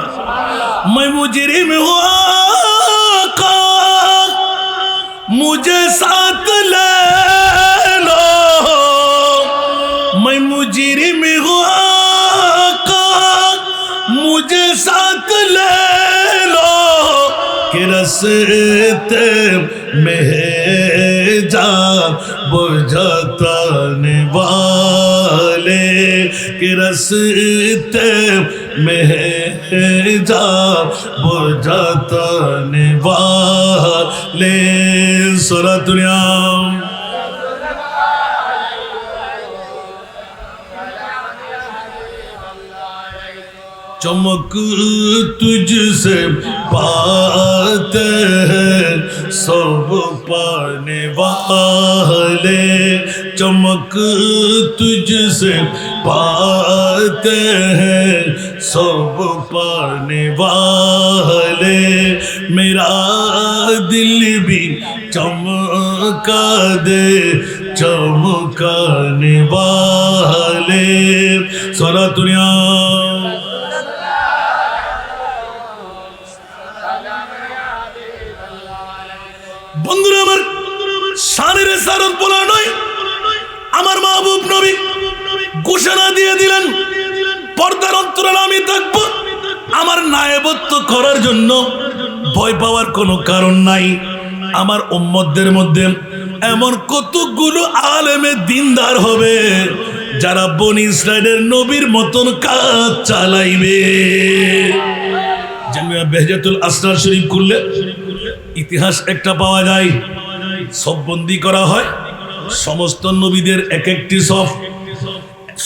मैं मुजरिम हुआ का मुझे साथ ले लो, मैं मुजरिम हुआ का मुझे साथ ले लो, कि रस्ते में जा बुझाने वाले, कि रस्ते में जा बुझाने वाले। सारा दुनिया चमक तुझसे पाते हैं सब पाने वाले, चमक तुझसे पाते हैं सब पाने वाले, मेरा दिल भी चमका दे चमकाने वाले। सारा दुनिया বন্ধুরা আমার শানের সারত বলা নয়, আমার মাহবুব নবী ঘোষণা দিয়ে দিলেন পর্দার অন্তরালে আমি থাকব, আমার নায়েবত্ব করার জন্য ভয় পাওয়ার কোনো কারণ নাই। আমার উম্মতদের মধ্যে এমন কতগুলো আলেমে দিনদার হবে যারা বনি ইসরাইলের নবীর মতন কাজ চালাইবে। জামিয়া বেহজাতুল আসরার শরীফ খুললে ইতিহাস একটা পাওয়া যায়, সব বন্দি করা হয়, সমস্ত নবীদের এক একটি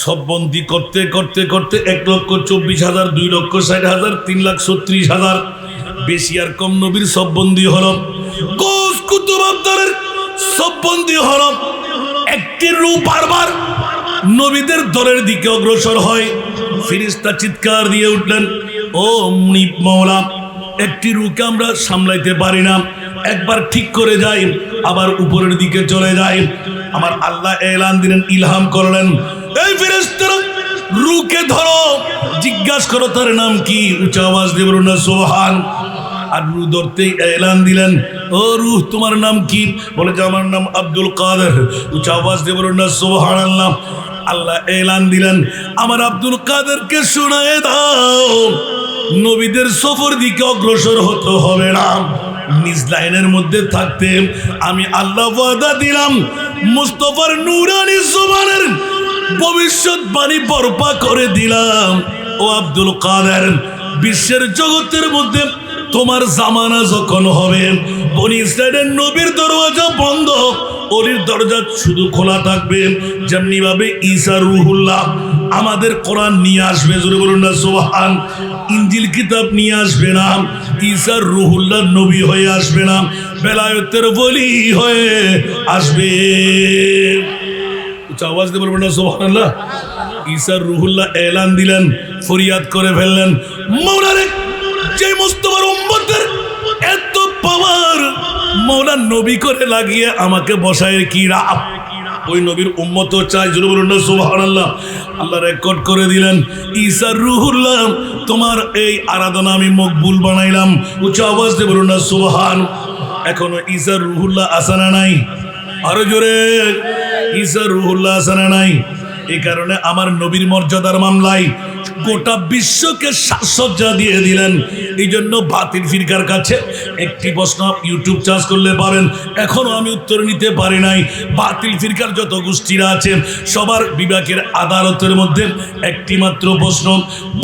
সব বন্দি করতে করতে করতে 1,24,000, 2,60,000, 3,36,000, বেশি আর কম নবীর সব বন্দি হল। গোস কুতুব আবদারের সব বন্দি হল। একটি রূপ বারবার নবীদের দলের দিকে অগ্রসর হয়। ফেরেশতা চিৎকার দিয়ে উঠলেন, ও মুনিব মাওলা, একটি রূপকে আমরা সামলাইতে পারি না, একবার ঠিক করে যাই আবার উপরের দিকে চলে যায়। আমার আল্লাহ এলান দিলেন, ইলহাম করলেন, এই ফেরেশতারা রূহকে ধরো, জিজ্ঞাসা করো তার নাম কি, উচ্চ আওয়াজ দিয়ে বলুন না সুবহান। আর রূহ ধরতেই এলান দিলেন, ও রূহ তোমার নাম কি? বলে যে আমার নাম আব্দুল কাদের। উচ্চ আওয়াজ দিয়ে বলুন না সুবহানাল্লাহ। আল্লাহ এলান দিলেন, আমার আব্দুল কাদেরকে শোনায়ে দাও নবীদের সফর দিকে অগ্রসর হতে হবে না, নিজ লাইনের মধ্যে থাকতে আমি আল্লাহ ওয়াদা দিলাম মুস্তাফার নূরানী জবানের ভবিষ্যৎবাণী বরপা করে দিলাম। ও আব্দুল কাদের, বিশ্বের জগতের মধ্যে তোমার জামানা যখন হবে, বনি ইসরাইলের নবীর দরওয়াজা বন্ধ, ওলির দরজা শুধু খোলা থাকবে। যেমনি ভাবে ঈসা রুহুল্লাহ আমাদের কোরআন নিয়ে আসবে, জোরে বলুন না সুবহান। ইনজিল কিতাব নিয়ে আসবে না, ঈসা রুহুল্লাহ নবী হয়ে আসবে না, বেলায়েতের ওলি হয়ে আসবে। উচ্চ আওয়াজ দিয়ে বলবেন না সুবহানাল্লাহ। ঈসা রুহুল্লাহ এলান দিলেন, ফরিয়াদ করে ফেললেন, মাওলারে যে মুস্তাফার উম্মতের এত পাওয়ার, মাওলা নবী করে লাগিয়ে আমাকে বসায় কি রাব, ওই নবীর উম্মত চাই, জোরে বলুন না সুবহানাল্লাহ। আল্লাহ রেকর্ড করে দিলেন, ঈসা রুহুল্লাহ তোমার এই আরাধনা আমি মকবুল বানাইলাম। উচ্চ আওয়াজ দিয়ে বলুন না সুবহান। এখনো ঈসা রুহুল্লাহ আসানা নাই, আরো জোরে, ঈসা রুহুল্লাহ আসানা নাই। এই কারণে আমার নবীর মর্যাদার মামলায় গোটা বিশ্বকে সাজসজ্জা দিয়ে দিলেন। এই জন্য বাতিল ফিরকার কাছে একটি প্রশ্ন ইউটিউব চার্জ করলে পাবেন, এখনো আমি উত্তর নিতে পারি নাই। বাতিল ফিরকার যত গোষ্ঠীরা আছেন সবার বিবেকের আদালতের মধ্যে একটি মাত্র প্রশ্ন।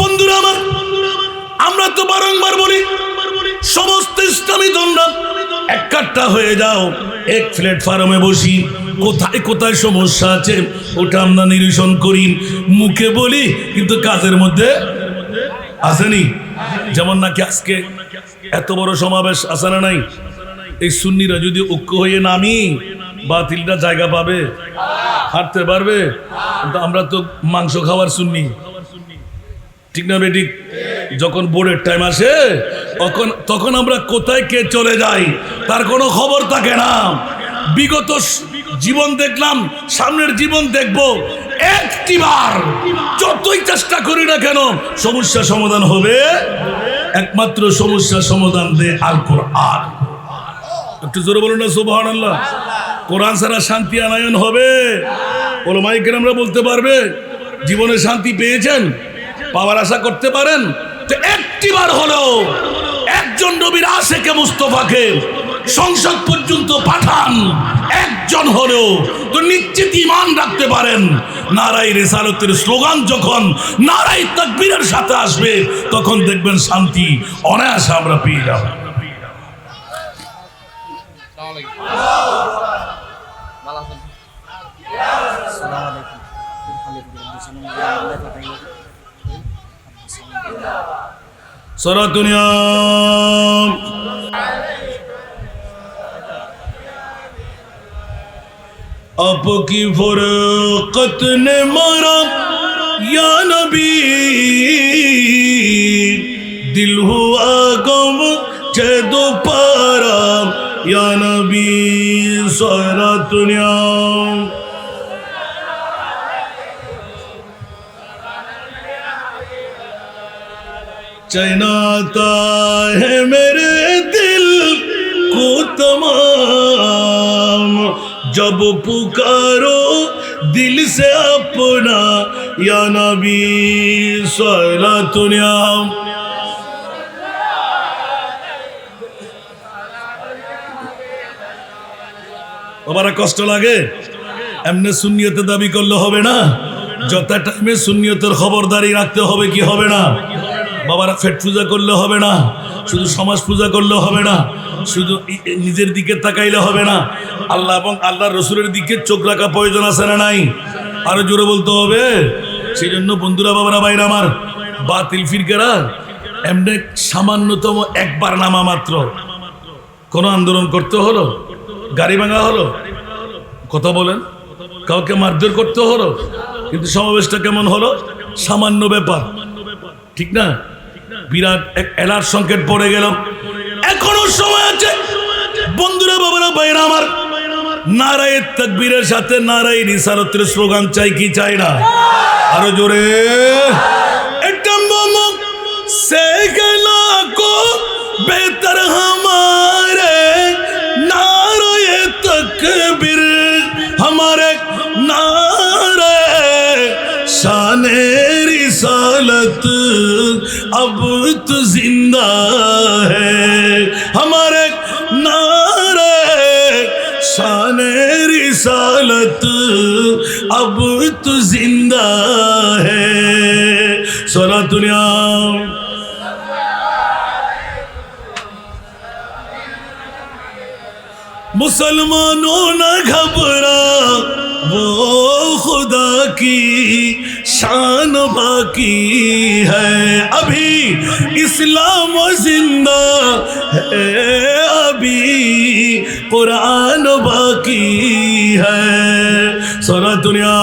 বন্ধুরা আমার, আমরা তো বারংবার বলি সমস্ত ইসলামী দলরা একটা হয়ে যাও, এক প্ল্যাটফর্মে বসি, কোথায় কোথায় সমস্যা আছে ওটা আমরা নিরসন করি। মুখে বলি কিন্তু কাজের মধ্যে আসেনি। যেমন নাকি আজকে এত বড় সমাবেশ আছে না নাই? এই সুন্নিরা যদি ঐক্য হয়ে নামি, বাতিলটা জায়গা পাবে, হাঁটতে পারবে। কিন্তু আমরা তো মাংস খাওয়ার সুন্নি, ঠিক না বেঠিক? যখন বোর্ডের টাইম আসে তখন আমরা কোথায় কে চলে যাই তার কোনো খবর থাকে না। বিগত জীবন দেখলাম, সামনের জীবন দেখব, একটিবার যতই চেষ্টা করি না কেন সমস্যা সমাধান হবে একমাত্র সমস্যা সমাধান দে আল কোরআন। একটু জোরে বলুন না সুবহানাল্লাহ। কোরআন ছাড়া শান্তি আনায়ন হবে? ওলামায়ে কেরামরা বলতে পারবে জীবনে শান্তি পেয়েছেন, পাওয়ার আশা করতে পারেন? তো একটিবার হলো একজন নবীর আশেকে মুস্তফাকে সংসদ পর্যন্ত পাঠান, একজন হলেও তো নিশ্চিত ঈমান রাখতে পারেন। নারায়ে রিসালাতের স্লোগান যখন নারায়ে তাকবীরের সাথে আসবে তখন দেখবেন শান্তি অনায়াসে আমরা পেয়ে যাব। सारा दुनिया आपकी फरकत ने मारा या नबी, दिल हुआ गम चे दोबारा या नबी। सारा दुनिया चैनाता है मेरे दिल को तमाम, जब पुकारो दिल से अपना या नबी। सलातुन या বাবারা কষ্ট লাগে? এমনি সুন্নিয়তের দাবি করলে হবে না, যত টাইমে সুন্নিয়তের খবরদারি রাখতে হবে কি হবে না? বাবারা পেট পূজা করলে হবে না, শুধু সমাজ পূজা করলে হবে না, শুধু নিজের দিকে তাকাইলে হবে না, আল্লাহ এবং আল্লাহর রসুলের দিকে চোখ রাখা প্রয়োজন আছে না নাই? আরো জোরে বলতে হবে। সেই জন্য বন্ধুরা, বাবারা, ভাইরা আমার, বাতিল ফিরকারা এমনি সামান্যতম একবার নামা মাত্র কোনো আন্দোলন করতে হলো, গাড়ি ভাঙা হলো, কথা বলেন, কাউকে মারধর করতে হলো, কিন্তু সমাবেশটা কেমন হলো? সামান্য ব্যাপার, ঠিক না? বিরাট এক এলার সংকেত পড়ে গেল। এখনো সময় আছে বন্ধুরা, বাবারা, ভাইরা আমার, নারায়ে তাকবীরের সাথে নারায়ে রিসালাতের স্লোগান চাই কি চাই না? আরো জোরে। से गला को बेहतर हमारे नारे तकबीर, हमारे नारे शाने रिसालत अब तो जिंदा है, हमारे नारे शाने रिसालत अब तो जिंदा है। सारा दुनिया मुसलमानों न घबरा, वो खुदा की शान बाकी है, अभी इस्लाम जिंदा है, अभी कुरान बाकी है। सारा दुनिया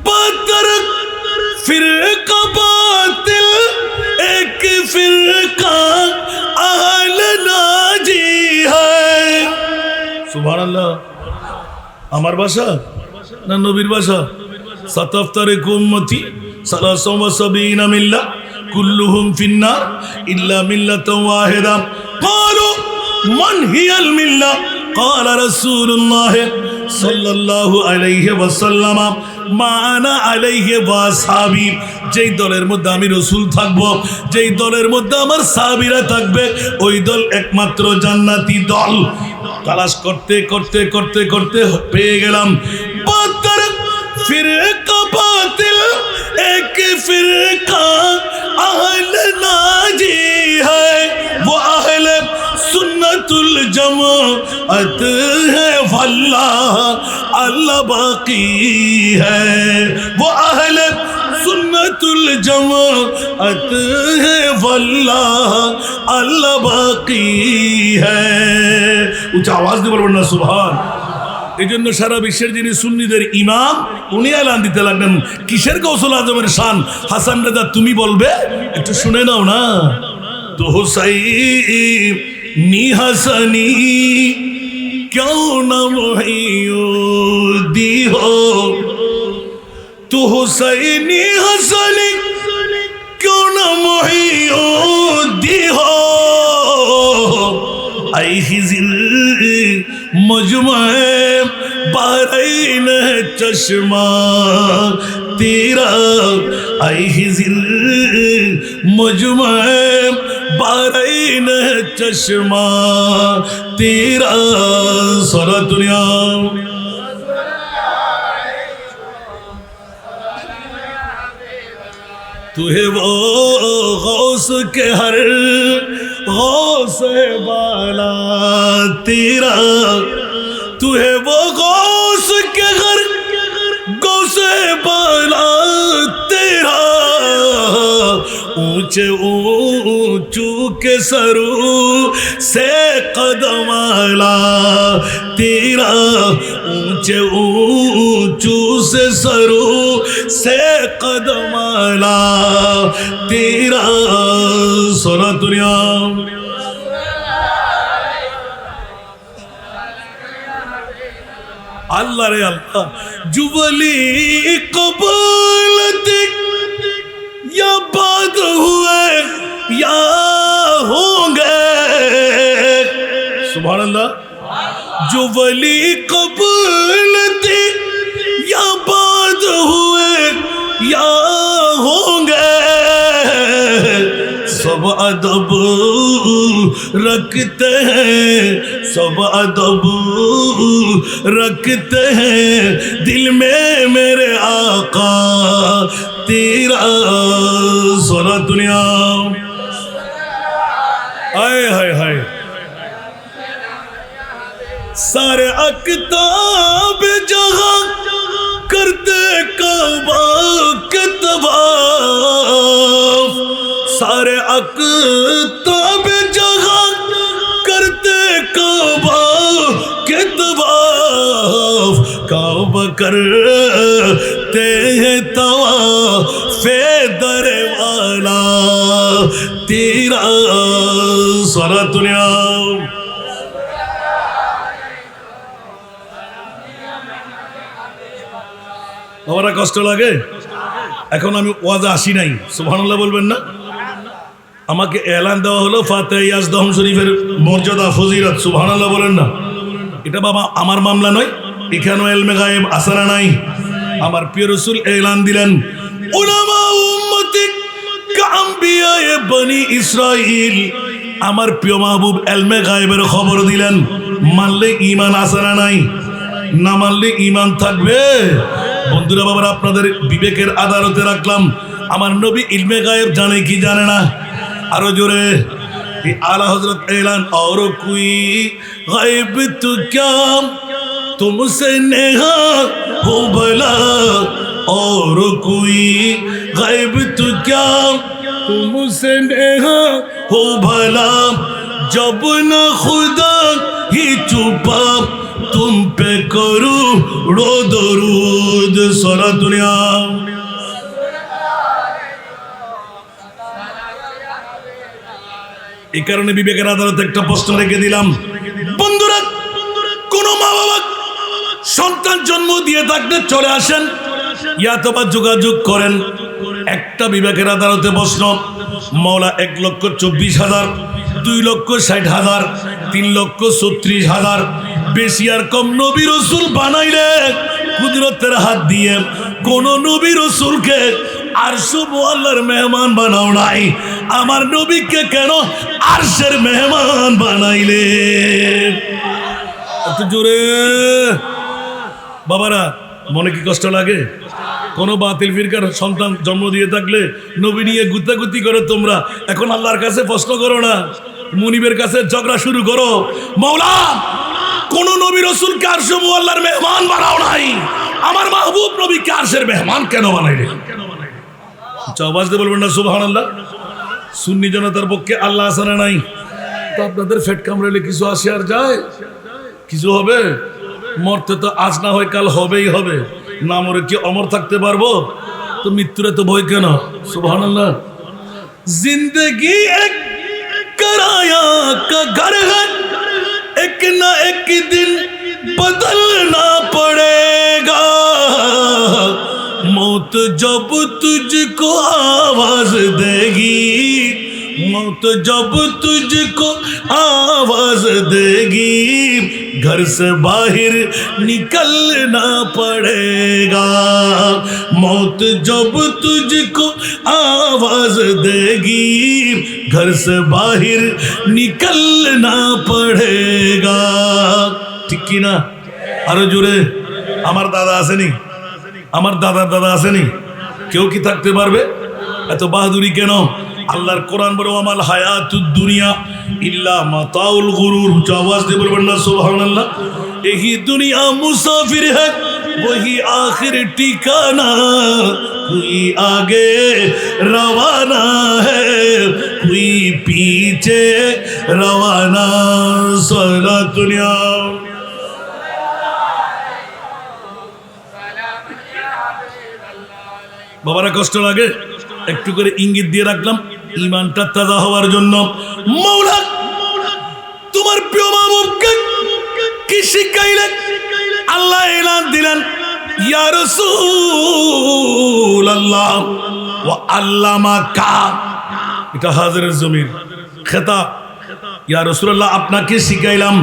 बदर फिरका बातिल, एक फिरका अहल नाजी है। सुबहानाल्लाह। আমার ভাষা না নবীর ভাষা? সাতাফতারিক উম্মতি সালাসা ওয়া সাবিনা মিল্লা কুল্লুহুম ফিন্নার ইল্লা মিল্লাতান ওয়াহিদা। ক্বালু মান হিয়াল মিল্লা? ক্বালা রাসূলুল্লাহ সাল্লাল্লাহু আলাইহি ওয়াসাল্লাম মা আনা আলাইহি ওয়া সাহাবী, যেই দলের মধ্যে আমি রাসূল থাকব, যেই দলের মধ্যে আমার সাহাবীরা থাকবে, ওই দল একমাত্র জান্নাতি দল। তালাশ করতে করতে করতে করতে পেয়ে গেলাম বাতিল ফিরকা, বাতিল এক ফিরকা আহলে নাজি হ্যায়, वो আহলে सुन्नतुल जमाअत है, वल्लाह अल्लाह बाकी है, वो अहले सुन्नतुल जमाअत है, वल्लाह अल्लाह बाकी है। উচ্চ আওয়াজ দিয়ে বলবেন না সুবহান। এই জন্য সারা বিশ্বের যিনি সুন্নিদের ইমাম, উনি এলান দিতে লাগলেন কিসের গৌসুল আজমের শান। হাসান রেজা তুমি বলবে, একটু শুনে নাও না। তো হুসাইন नी हसनी क्यों न मुहिउद्दी हो, तू हुसैनी हसनी क्यों न मुहिउद्दी हो, आई हिज़िर मजमुए बारैन चश्मा तेरा, आई हिज़िर मजमुए बारैन चश्मा तेरा, सारा दुनिया तू है वो गौस के हर गौस बाला तेरा, तू है वो गौस के हर गौस बाला तेरा, ऊंचे ऊंचू के सरू से कदम आला तेरा, ऊंचे ऊंचू से सरू से कदम आला तेरा, सारा दुनिया अल्लाह रे अल्लाह। जुबली कबूल या बाद हुए या होंगे, सुभान अल्लाह। जो वली कबूल थी या बाद हुए या होंगे, सब अदब रखते हैं, सब अदब रखते हैं, दिल में मेरे आका तेरा, सारा दुनिया आए हाय हाय। सारे अक़ताब जहाँ करते काबा के तवाफ, सारे अक़ताब जहाँ करते काबा के तवाफ, काबा करते हैं तवाफ़े दरे वाला तेरा, सारा दुनिया हमारा कष्ट লাগে। এখন আমি ওয়াজে আসি নাই, সুবহানাল্লাহ বলবেন না। আমাকে এলান দেওয়া হলো ফাতিহা ইয়াজদাহুম শরীফের মর্যাদা ফজিলত, সুবহানাল্লাহ বলেন না। এটা বাবা আমার মামলা নয়, এখানেও ইলমে গায়েব আছে না নাই। আমার প্রিয় রাসূল এলান দিলেন, উলামা উম্মতি কাম্বিয়ায়ে বনি ইসরাইল, আমার প্রিয় মাহবুব ইলমে গায়েবের খবর দিলেন। মানলে ঈমান আছে না নাই, না মানলে ঈমান থাকবে। বন্ধুরা বাবারা, আপনাদের বিবেকের আদালতে রাখলাম, আমার নবী ইলমে গায়েব জানে কি জানে না? আরো জোরে आला हजरत ऐलान और कोई गायब तो क्या तुमसे नेहा हो भला, और कोई गायब तो क्या तुमसे नेहा हो भला, जब न खुदा ही छुपा तुम पे करूं रो दरूद सारा दुनिया। এই কারণে বিবেকের আদালতে একটা প্রশ্ন রেখে দিলাম, বন্ধুরা কোন মা বাবা সন্তান জন্ম দিয়ে থাকলে চলে আসেন, ইয়াতবা যোগাযোগ করেন। একটা বিবেকের আদালতে প্রশ্ন, মওলা 1,24,000, 2,60,000, 3,36,000, বেশি আর কম নবী রাসূল বানাইলে কুদরতের হাত দিয়ে কোন নবী রাসূলকে আরশ মুআল্লার মেহমান বানাও নাই, আমার নবীকে কেন আরশের মেহমান বানাইলে? এত জোরে বাবারা, মনে কি কষ্ট লাগে? কোন বাতিল ফিরকার সন্তান জন্ম দিয়ে থাকলে নবী নিয়ে গুতাগুতি করো তোমরা, এখন আল্লাহর কাছে প্রশ্ন করো না, মুনিবের কাছে ঝগড়া শুরু করো, মাওলা কোন নবী রাসূলকে আরশ মুআল্লার মেহমান বানাও নাই, আমার মাহবুব নবীকে আরশের মেহমান কেন বানাইলে? আওয়াজ দিয়ে বলবেন না সুবহানাল্লাহ। সুন্নি জনতার পক্ষে আল্লাহ আসানা নাই, তো আপনাদের ফেট কামড়ালে কিছু আসে আর যায়? কিছু হবে? মরতে তো আজ না হয় কাল হবেই হবে, না মরে কি অমর থাকতে পারবো? তো মৃত্যুরে তো ভয় কেন? সুবহানাল্লাহ। জিন্দগি এক कराया का घर है, एक ना एक दिन बदलना पड़ेगा, मौत जब तुझको आवाज देगी, मौत जब तुझको आवाज देगी, घर से बाहर निकलना पड़ेगा, मौत जब तुझको आवाज देगी, घर से बाहर निकलना पड़ेगा। ঠিক কি না? আরো জোরে। আমার দাদা আসেনি, আমার দাদার দাদা আসেনি, কেউ কি থাকতে পারবে? এত বাহাদুরি কেন? আল্লাহর কোরআন বলে আমাল হায়াতুদ দুনিয়া ইল্লা মাতাউল গুরুর। আওয়াজ দিয়ে বলবেন না সুবহানাল্লাহ। यही दुनिया मुसाफिर है वही आखिर ठिकाना, कोई आगे रवाना है कोई पीछे रवाना। सारा दुनिया বাবারা কষ্ট লাগে, একটু করে ইঙ্গিত দিয়ে রাখলাম ইমানটা তাজা হওয়ার জন্য। মাওলা তোমার প্রিয় মাহবুবকে কি শিখাইলেন? আল্লাহ এলান দিলেন, ইয়া রাসূলুল্লাহ ওয়া আল্লামাকা, এটা হাজিরের জমির খেতাব। ইয়া রাসূলুল্লাহ আপনাকে শিখাইলাম।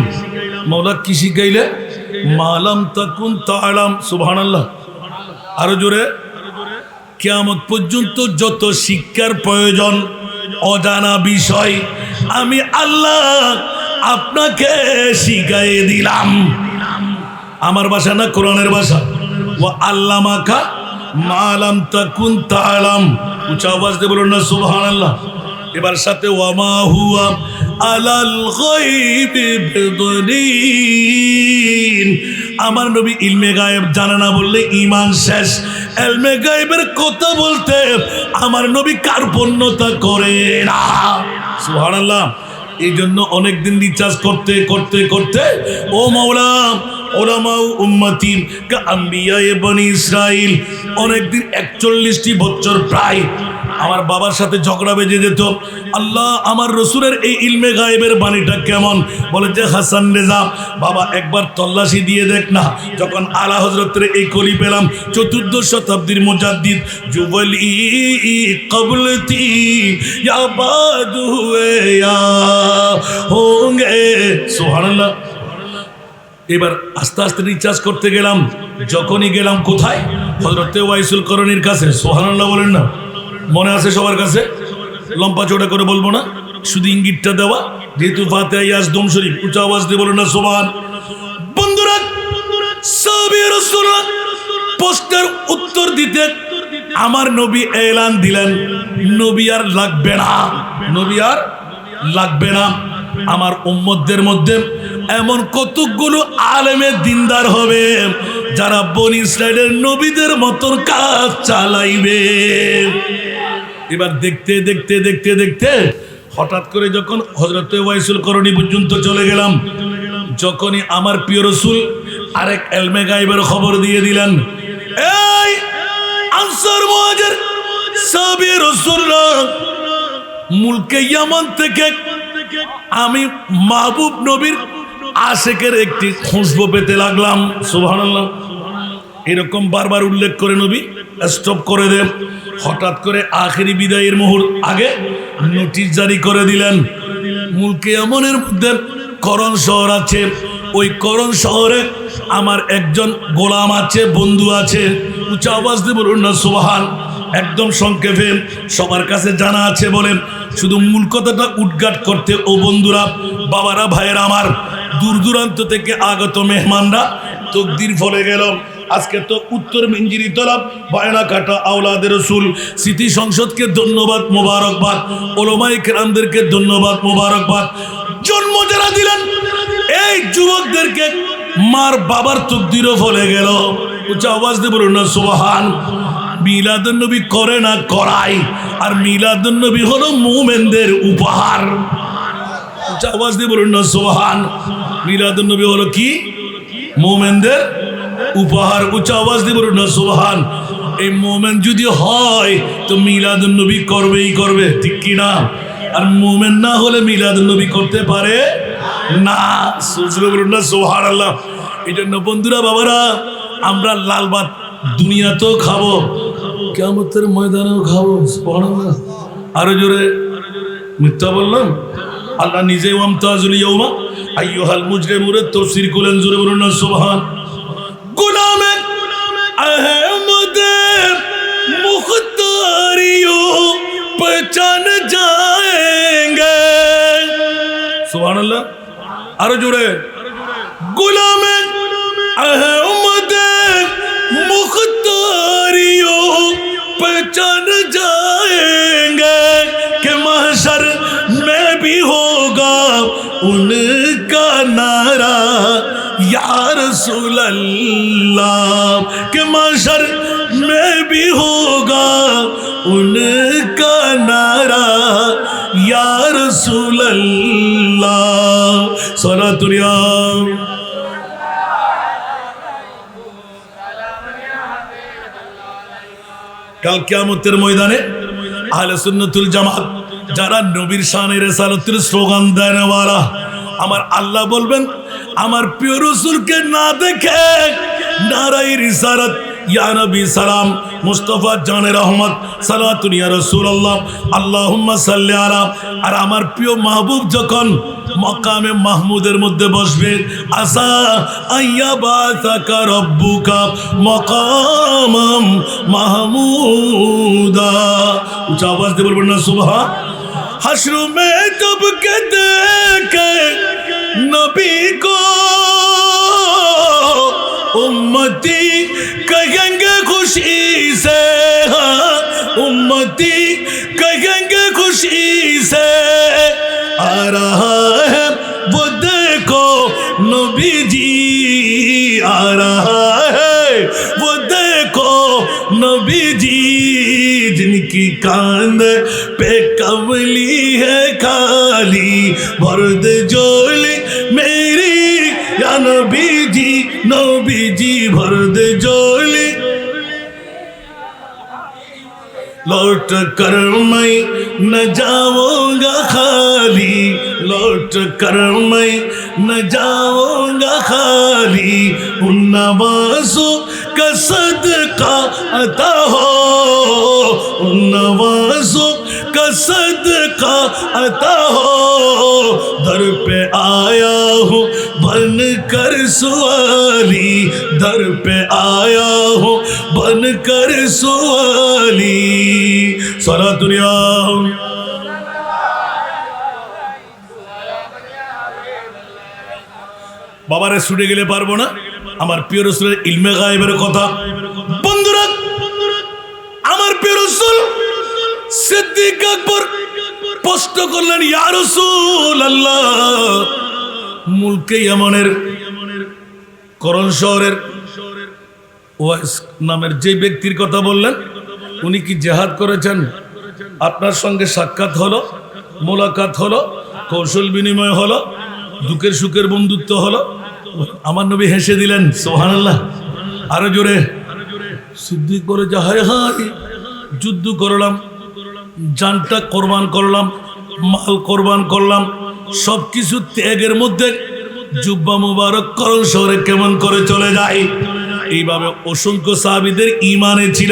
মাওলা কি শিখাইলে? মালাম তাকুন তাআলাম। সুবহানাল্লাহ। আরো জোরে। কিয়ামত পর্যন্ত যত শিক্ষার প্রয়োজন অজানা বিষয় আমি আল্লাহ আপনাকে শিখাই দিলাম। আমার ভাষা না কোরআনের ভাষা। ওয়া আল্লামাকা মা লাম তাকুন তাআলাম। উচ্চ আওয়াজ দিয়ে বলুন না সুবহানাল্লাহ। এবার সাথে ওয়া মা হুয়া আলাল গায়বি বিদনীন। আমার নবী ইলমে গায়েব জানে না বললে ঈমান শেষ। ইলমে গায়েবের কথা বলতে আমার নবী কার্পণ্যতা করে না। সুবহানাল্লাহ। এই জন্য অনেকদিন রিচার্জ করতে করতে করতে ও মাওলা ওলামা উম্মতি কা আম্বিয়ায়ে বনি ইসরাইল অনেকদিন 41টি বছর প্রায় আমার বাবার সাথে ঝগড়া বেজে যেত। আল্লাহ আমার রসুলের এই ইলমে গায়েবের বাণীটা কেমন? বলে যে হাসান রেজা বাবা একবার তল্লাশি দিয়ে দেখ না। যখন আলা হযরতের এই কলি পেলাম 14 শতাব্দীর মুজাদ্দিদ জুবলি কবলতি ইয়া বাদ হুয়ে ইয়া হোঙ্গে। সুবহানাল্লাহ। এবার আস্তে আস্তে রিচার্জ করতে গেলাম। যখনই গেলাম কোথায়? হযরতে ওয়াইসুল করণীর কাছে। সুবহানাল্লাহ বলেন না? মনে আছে সবার কাছে? লম্বা চৌড়া করে বলবো না, শুধু ইঙ্গিতটা দেওয়া। যেহেতু ফাতিহা ইয়াস দম শরীফ, উচ্চ আওয়াজ দিয়ে বলুন না সুবহান। বন্ধুরা সাহাবী রাসূলুল্লাহ প্রশ্নের উত্তর দিতে আমার নবী এলান দিলেন, নবী আর লাগবে না, নবী আর লাগবে না। আমার উম্মতদের মধ্যে এমন কতগুলো আলেমে দিনদার হবে যারা বনি ইসরাইলের নবীদের মতন কাজ চালাইবে। এবার দেখতে দেখতে দেখতে দেখতে হঠাৎ করে যখন হযরত ওয়াইসুল করণী পর্যন্ত চলে গেলাম, যখনই আমার প্রিয় রাসূল আরেক ইলমে গায়েবের খবর দিয়ে দিলেন, এই আনসার মুহাজির সাহাবী রাসূলুল্লাহ মুলকে ইয়ামান থেকে আমি মাহবুব নবীর আশেকের একটি খুশবু পেতে লাগলাম। সুবহানাল্লাহ। এরকম বারবার উল্লেখ করে নবী স্টপ করে দেন। হঠাৎ করে আখেরি বিদায়ের মুহূর্ত আগে নোটিশ জারি করে দিলেন, মুলকে ইয়ামানের মধ্যে করণ শহর আছে, ওই করণ শহরে আমার একজন গোলাম আছে, বন্ধু আছে। উঁচা আওয়াজ দিয়ে বলুন না সুবহান। একদম সংক্ষেপে সবার কাছে জানা আছে বলেন, শুধু মূল কথাটা উদ্ঘাট করতে, ও বন্ধুরা, বাবারা, ভাইয়েরা আমার, দূর দূরান্ত থেকে আগত মেহমানরা, তকদির ফলে গেল। আজকে তো উত্তর মিঞ্জিরি তলাব বায়নাকাটা আওলাদে রসুল স্মৃতি সংসদকে ধন্যবাদ, মোবারকবাদ। ওলামায়ে কেরামদেরকে ধন্যবাদ, মোবারকবাদ। জন্ম যারা দিলেন এই যুবকদেরকে মার বাবার তকদিরও ফলে গেল। উচ্চ আওয়াজ দিয়ে বলুন না সুবহান। মিলাদুন নবী করে না করাই, আর মিলাদুন নবী হলো মুমিনদের উপহার। উচ্চ আওয়াজ দিয়ে বলুন না সুবহান। মিলাদুন নবী হলো কি? মুমিনদের উপহার। উচ্চ আওয়াজ দিয়ে বলুন না সুবহান। এই মুমিন যদি হয় তো মিলাদুন নবী করবেই করবে, ঠিক কি না? আর মুমিন না হলে মিলাদুন নবী করতে পারে না। বলুন না সুবহানাল্লাহ। এই জন্য বন্ধুরা, বাবারা, আমরা লাল ভাত দুনিয়াতেও খাবো, কিয়ামতের ময়দানেও খাবো। সুবহানাল্লাহ। আরো জোরে মিথ্যা বললাম? আল্লাহ নিজে ওয়ামতাজুল ইয়াউমা আইয়ুহাল মুজরিমুনের তাফসীর করলেন, জোরে বলুন না সুবহান। গুলামে আহমদে মুখতারিও পহচান जाएंगे। সুবহানাল্লাহ। আরো জোরে। গুলামে আহমদে मुख्तारियों पहचान जाएंगे कि महशर में भी होगा उनका नारा या रसूल अल्लाह, कि महशर में भी होगा उनका नारा या रसूल अल्लाह। सलातुल्लाह। কাল কিয়ামতের ময়দানে আহলে সুন্নাতুল জামাত যারা নবীর শানে রিসালাতের স্লোগান দেনওয়ালা, আমার আল্লাহ বলবেন, আমার প্রিয় রাসূলকে না দেখে নারায়ে রিসালাত ইয়া নবী সালাম, মুস্তাফা জানে রহমত সালাতুন ইয়া রাসূলুল্লাহ আল্লাহুম্মা সাল্লি আলা। আর আমার প্রিয় মাহবুব যখন মকামে মাহমুদের মধ্যে বসবে, আসা আইয়া বাসাকা রব্বুকা মকামাম মাহমুদা। উচ্চ আওয়াজ দিয়ে বলবেন না সুবহান। হাশর মে জব কে দেখে নবী কো उम्मती कहेंगे खुशी से, उम्मती कहेंगे खुशी से, आ रहा है वो देखो नबी जी, आ रहा है वो देखो नबी जी, जिनकी कांध पे कमली है खाली, भर दे झोली मेरी या नबी जी, नबी जी भर दे झोली। लौट कर मैं न जाऊंगा खाली, लौट कर मैं न जाऊंगा खाली, उन नवाज़ों का सदका अता हो, उन नवाज़ों का सदका अता हो, दर पे आया हूँ बन कर सवाली, दर पे आया हूँ बन कर सवाली। सलातुल्लाह। বাবারে ছুটে গেলে পারবো না, আমার প্রিয় রাসূলের ইলমে গায়েবের কথা। বন্ধুরা, আমার প্রিয় রাসূল সিদ্দিক আকবর প্রশ্ন করলেন, ইয়া রাসূলুল্লাহ, মুলকে ইয়ামানের করণ শহরের ওয়াইস নামের যে ব্যক্তির কথা বললেন, উনি কি জিহাদ করেছেন? আপনার সঙ্গে সাক্ষাৎ হলো, মোলাকাত হলো, কৌশল বিনিময় হলো, দুঃখের সুখের বন্ধুত্ব হলো। আমার নবী হেসে দিলেন, সুবহানাল্লাহ। আরো জোরে। সিদ্দিক বলে, যা হায় হায়, যুদ্ধ করলাম, জানটা কোরবান করলাম, মাল কোরবান করলাম, সব কিছু ত্যাগের মধ্যে জুব্বা মুবারক করণ শহরে কেমন করে চলে যায়। এইভাবে অসংখ্য সাহাবীদের ঈমানে ছিল,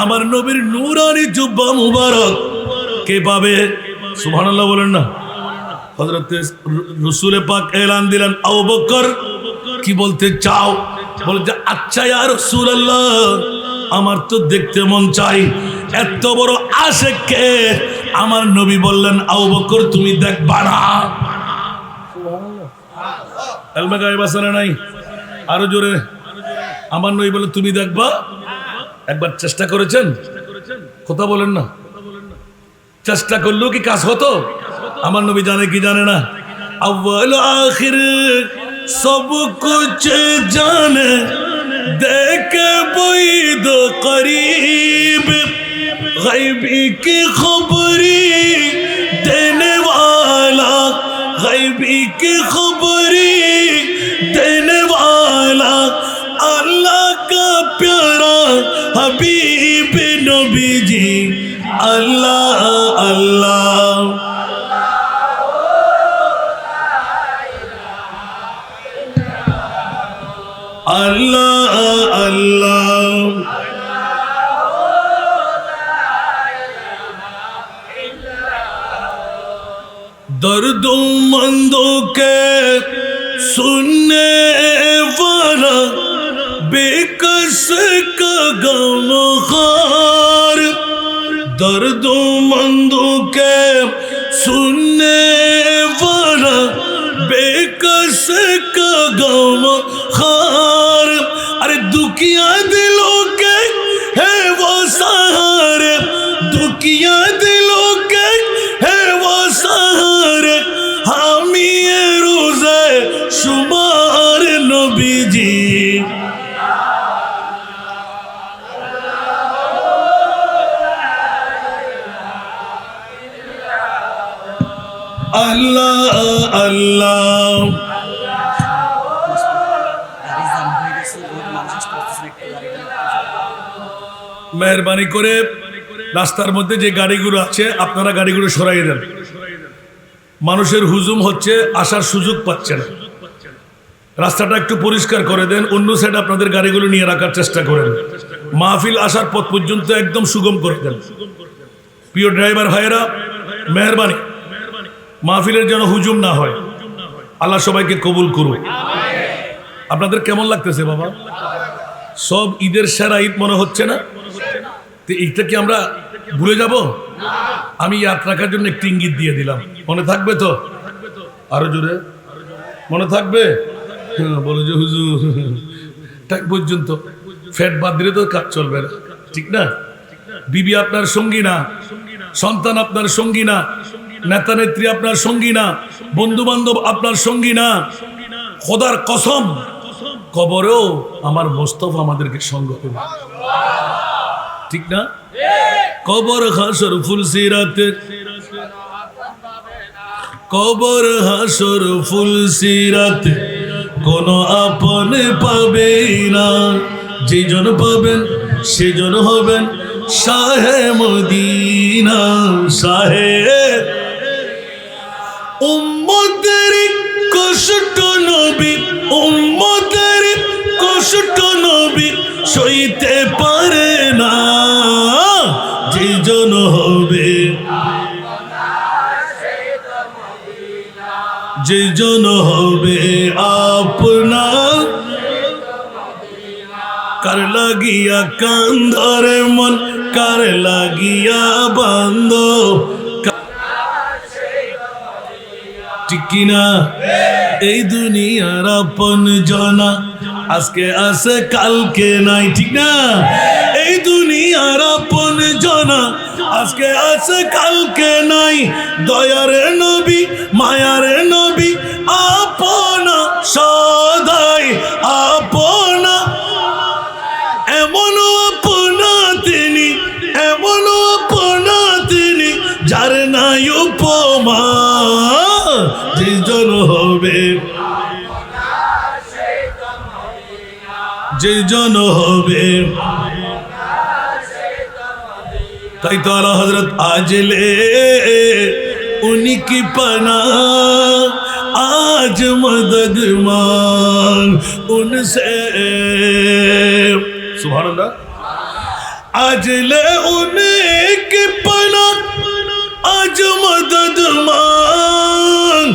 আমার নবীর নূরানি জুব্বা মুবারক কে পাবে? সুবহানাল্লাহ বলেন না। হযরত রাসূল পাক এলান দিলেন, আবু বকর কি বলতে চাও? বলে যে আচ্ছা ইয়া রাসূলুল্লাহ, আমার তো দেখতে মন চাই। এত বড় আশিক কে? আমার নবী বললেন, আবু বকর তুমি দেখবা না। এলমে গায়েব আছে না নাই? আরো জোরে। আমার নবী বলে তুমি দেখবা। একবার চেষ্টা করেছেন? কথা বলেন না। চেষ্টা করলেও কি কাজ হতো? আমার নবী জানে কি জানে না? আউয়াল আখির সব কুছ জানে, দেখে বৈদ করিব, গায়বী কি খবরি দেনে वाला, গায়বী কি খবরি দেনে वाला, अल्लाह का प्यारा हबीब नबी जी, अल्लाह अल्लाह। अल्लाह अल्लाह। दर्दों मंदों के सुनने वाला, बेकस का गमखार, दर्दों मंदों के सुनने वाला, बेकस का गमखार। अरे दुखिया दिलों के है वो सहारे, दुखिया दिलों के है वो सहारे, हामी रोज़े शुमार नबी जी। अल्लाह अल्लाह। মেহরবানি করে রাস্তার মধ্যে যে গাড়িগুলো আছে আপনারা গাড়িগুলো সরাইয়ে দেন। মানুষের হুজুম হচ্ছে, আসার সুযোগ পাচ্ছে না। রাস্তাটা একটু পরিষ্কার করে দেন। অন্য সাইডে আপনাদের গাড়িগুলো নিয়ে রাখার চেষ্টা করেন। মাহফিল আসার পথ পর্যন্ত একদম সুগম করে দেন। প্রিয় ড্রাইভার ভাইয়েরা, মেহরবানি মাহফিলের যেন হুজুম না হয়। আল্লাহ সবাইকে কবুল করুন। আপনাদের কেমন লাগতেছে বাবা? সব ঈদের সেরা ঈদ মনে হচ্ছে না? তো এইটা কি আমরা ভুলে যাব? আমি ইয়াদ রাখার জন্য একটি ইঙ্গিত দিয়ে দিলাম, মনে থাকবে তো? আরো জোরে মনে থাকবে? বলো যে হুজুর টাইম পর্যন্ত ফ্যাট বাদ দিলে তো কাজ চলবে না, ঠিক না? বিবি আপনার সঙ্গী না, সন্তান আপনার সঙ্গী না, নেতা নেত্রী আপনার সঙ্গী না, বন্ধু বান্ধব আপনার সঙ্গী না। খোদার কসম, কবরেও আমার মোস্তফা আমাদেরকে সঙ্গ দেবে, ঠিক না? কবর হাসর ফুল সিরাতে, কবর হাসর ফুল সিরাতে কোন আপন পাবে না। যেজন পাবেন সেজন হবেন শাহে মদিনা, শাহে। উম্মতের কষ্ট নবী, উম্মতের কষ্ট নবী সইতে পারে না। যেজন হবে, যেজন হবে আপনার, কার লাগিয়া কান্দরে মন, কার লাগিয়া বান্ধ, ঠিক কিনা? এই দুনিয়ার আপন জনা আজকে আছে কালকে নাই, ঠিক না? এই দুনিয়ার আপন জনা আজকে আছে কালকে নাই। দয়ার নবী মায়ার নবী আপনা সদাই আপনা, এমন আপনা তিনি, এমন আপনা তিনি যার নাই উপমা। যেজন হবে, যেজন হবে, তাই তো আলা হযরত আজলে उन्हीं की पनाह, आज मदद मांग उनसे। सुभान अल्लाह। आज ले उन्हीं की पनाह, आज मदद मांग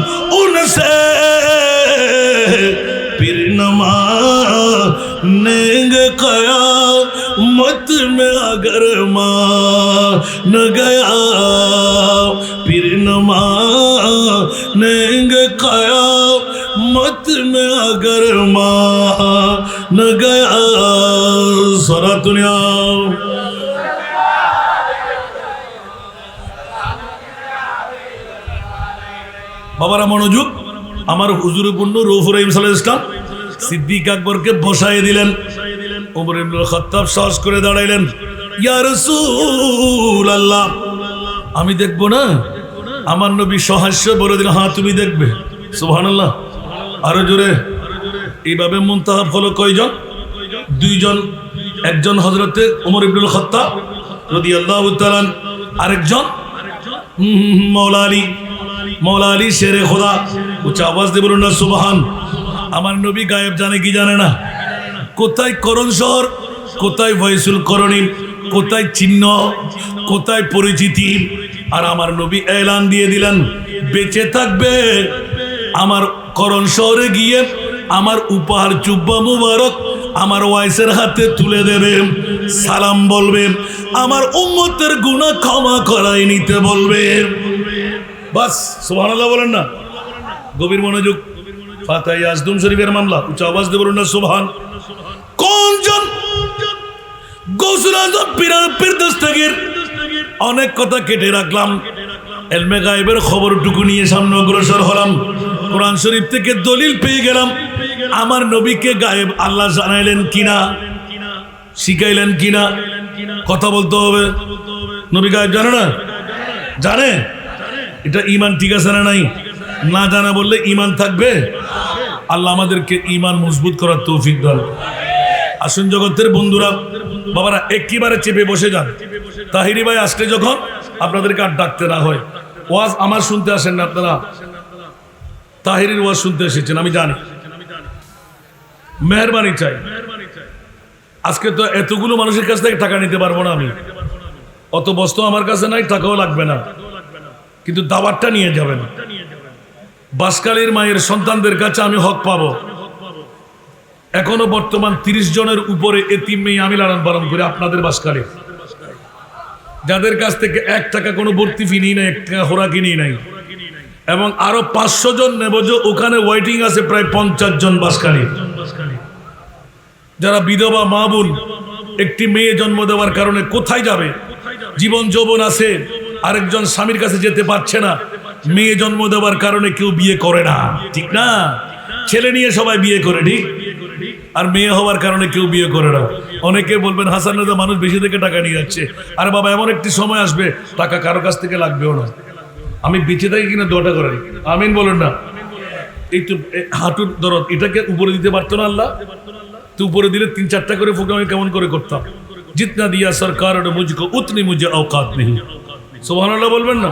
अगर मान गया फिर न मानेंगे क़यामत में अगर मान गया सारा दुनिया বাবারা মনোযোগ আমার হুজুর পূর্ণ রউফুর রহিম সাল্লাল্লাহু আলাইহি ওয়াসাল্লাম সিদ্দিক আকবরকে বসায় দিলেন ওমর ইবনুল খাত্তাব সাহস করে দাঁড়াইলেন ইয়া রাসূলুল্লাহ আমি দেখব না আমার নবী সহাস্য বলে দিলেন হ্যাঁ তুমি দেখবে সুবহানাল্লাহ আরো জোরে এইভাবে মুনতাহাব হলো কয়জন দুইজন একজন হযরতে ওমর ইবনুল খাত্তাব রাদিয়াল্লাহু তাআলা আরেকজন मौला अली शेरे खुदा उच्च आवाज দিয়ে বলুন না সুবহান আমার নবী গায়েব জানে কি জানে না কোথায় করণ শহর কোথায় ওয়াইসুল করণী কোথায় চিহ্ন কোথায় পরিচিতি আর আমার নবী এলান দিয়ে দিলেন বেঁচে থাকবে আমার করণ শহরে গিয়ে আমার উপহার জুব্বা মুবারক আমার ওয়াইসের হাতে তুলে দেবে সালাম বলবে আমার উম্মতের গুনাহ ক্ষমা করাই নিতে বলবে বাস সুবহানাল্লাহ বলেন না গভীর মনোযোগ ফাতাহ আজদুম শরীফের মামলা উচ্চ আওয়াজ দিয়ে বলুন না সুবহান কোনজন গৌসুল আজম পীর দস্তগীর অনেক কথা কেটে রাখলাম ইলমে গায়েবের খবরটুকু নিয়ে সামনে অগ্রসর হলাম কোরআন শরীফ থেকে দলিল পেয়ে গেলাম আমার নবীকে গায়েব আল্লাহ জানাইলেন কিনা শিখাইলেন কিনা কথা বলতে হবে নবী গায়েব জানে না জানে এটা ঈমান ঠিক আছে না নাই না জানা বললে ঈমান থাকবে আল্লাহ আমাদেরকে ঈমান মজবুত করার তৌফিক দান আসুন জগতের বন্ধুরা বাবারা একেবারে চেপে বসে যান তাহিরি ভাই আসলে যখন আপনাদেরকে আর ডাকতে না হয় ওয়াজ আমার শুনতে আসেন না আপনারা তাহিরির ওয়াজ শুনতে এসেছেন আমি জানি মেহেরবানি চাই আজকে তো এতগুলো মানুষের কাছ থেকে টাকা নিতে পারবো না আমি অত বস্তু আমার কাছে নাই টাকাও লাগবে না কিন্তু দাওয়াতটা নিয়ে যাবেন বাসকালীর মায়ের সন্তানদের কাছে আমি হক পাবো এখনো বর্তমান 30 জনের উপরে এতিম মেয়ে আমি লালন পালন করি আপনাদের বাসকালী যাদের কাছ থেকে 1 টাকা কোনো ভর্তি ফি নিই নাই 1 টাকা খোরাকি নিই নাই এবং আরো 500 জন নেব যে ওখানে ওয়েটিং আছে প্রায় 50 জন বাসকালী যারা বিধবা মা বোন একটি মেয়ে জন্ম দেওয়ার কারণে কোথায় যাবে জীবন যৌবন আছে আরেকজন স্বামীর কাছে যেতে পারছে না মেয়ে জন্ম দেওয়ার কারণে কেউ বিয়ে করে না ঠিক না ছেলে নিয়ে সবাই বিয়ে করে ঠিক আর মেয়ে হওয়ার কারণে কেউ বিয়ে করে না অনেকে বলবেন হাসান রাজা মানুষ বেশি থেকে টাকা নিয়ে যাচ্ছে আর বাবা এমন একটি সময় আসবে টাকা কারো কাছ থেকে লাগবেও না আমি বেঁচে থাকি কিনা দোয়াটা করেন আমিন বলেন না এই তো হাঁটুর দরদ এটাকে উপরে দিতে পারতো না আল্লাহ তো উপরে দিলে 3-4টা করে ফুকে আমি কেমন করে করতাম জিতনা দিয়া সরকার মুঝকো উতনি মুঝে औकात नहीं সুবহানাল্লাহ বলবেন না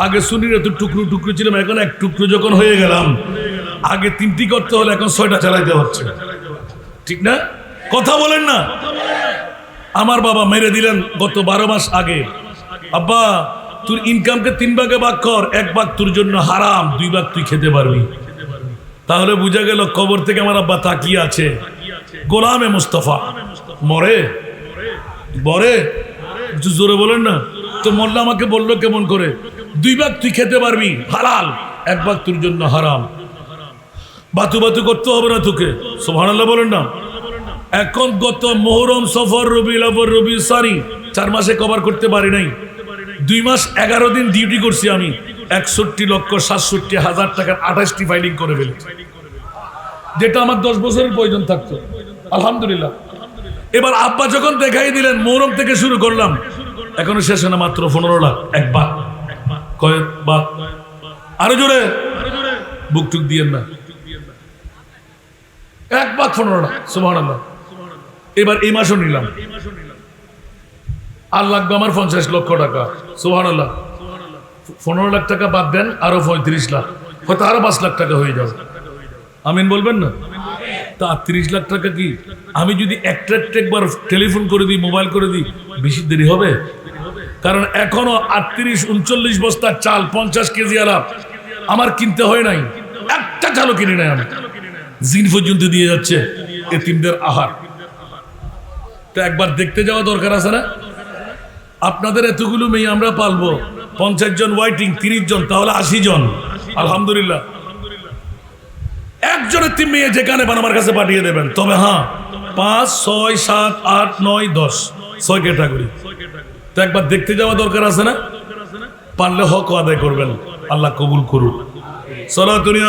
আগে সুনিরে তো টুকরো টুকরো ছিলাম এখন এক টুকরো যখন হয়ে গেলাম আগে 3টি করতে হলে এখন 6টা চালাইতে হচ্ছে ঠিক না কথা বলেন না আমার বাবা মেরে দিলেন গত 12 মাস আগে আব্বা তোর ইনকামকে 3 ভাগে ভাগ কর 1 ভাগ তোর জন্য হারাম 2 ভাগ তুই খেতে পারবি তাহলে বুঝা গেল কবর থেকে আমার আব্বা তাকিয়ে আছে গোলামে মুস্তাফা মরে বরে জোরে বলেন না তো মোল্লা আমাকে বললো কেমন করে 2 ভাগ তুই খেতে পারবি হালাল 1 ভাগ তোর জন্য হারাম বাতু বাতু করতে হবে না তোকে সুবহানাল্লাহ বলেন না এখন গত মুহররম সফর রবিউল আউয়াল রবিউল সানি 4 মাসে কভার করতে পারি নাই 2 মাস 11 দিন ডিউটি করছি আমি 61,67,000 টাকার 28টি ফাইলিং করে ফেলেছি যেটা আমার 10 বছরের প্রয়োজন থাকতো আলহামদুলিল্লাহ এবার আব্বা যখন দেখাই দিলেন মুহররম থেকে শুরু করলাম এখনো শেষ হয় না মাত্র 15 লাখ একবার কয়েকবার আরো জোরে বুক টুক দিয়েন না একবার 15 লাখ সুবহানাল্লাহ এবার এই মাসও নিলাম আর লাগবে আমার 50 লক্ষ টাকা সুবহানাল্লাহ 15 লাখ টাকা বাদ দেন আরো 35 লাখ হয়তো আরো 5 লাখ টাকা হয়ে যাবে আমিন বলবেন না তা 30 লাখ টাকা কি আমি যদি একবার টেলিফোন করে দিই মোবাইল করে দিই বেশি দেরি হবে কারণ এখনো 38-39 বস্তা চাল 50 কেজি আলাপ আমার কিনতে হয় নাই একটা চালও কিনে নাই আমি জিন পর্যন্ত দিয়ে যাচ্ছে এতিমদের আহার তো একবার দেখতে যাওয়া দরকার আছে না? আপনাদের এতগুলো মেয়ে আমরা পালবো, 50 জন ওয়াইটিং, 30 জন, তাহলে 80 জন। আলহামদুলিল্লাহ। একজনের 3 মেয়ে যেখানে পান আমার কাছে পাঠিয়ে দেবেন। তবে হ্যাঁ, 5, 6, 7, 8, 9, 10, 6 ক্যাটাগরি। তো একবার দেখতে যাওয়া দরকার আছে না? পারলে হক আদায় করবেন, আল্লাহ কবুল করুন। সালাতুন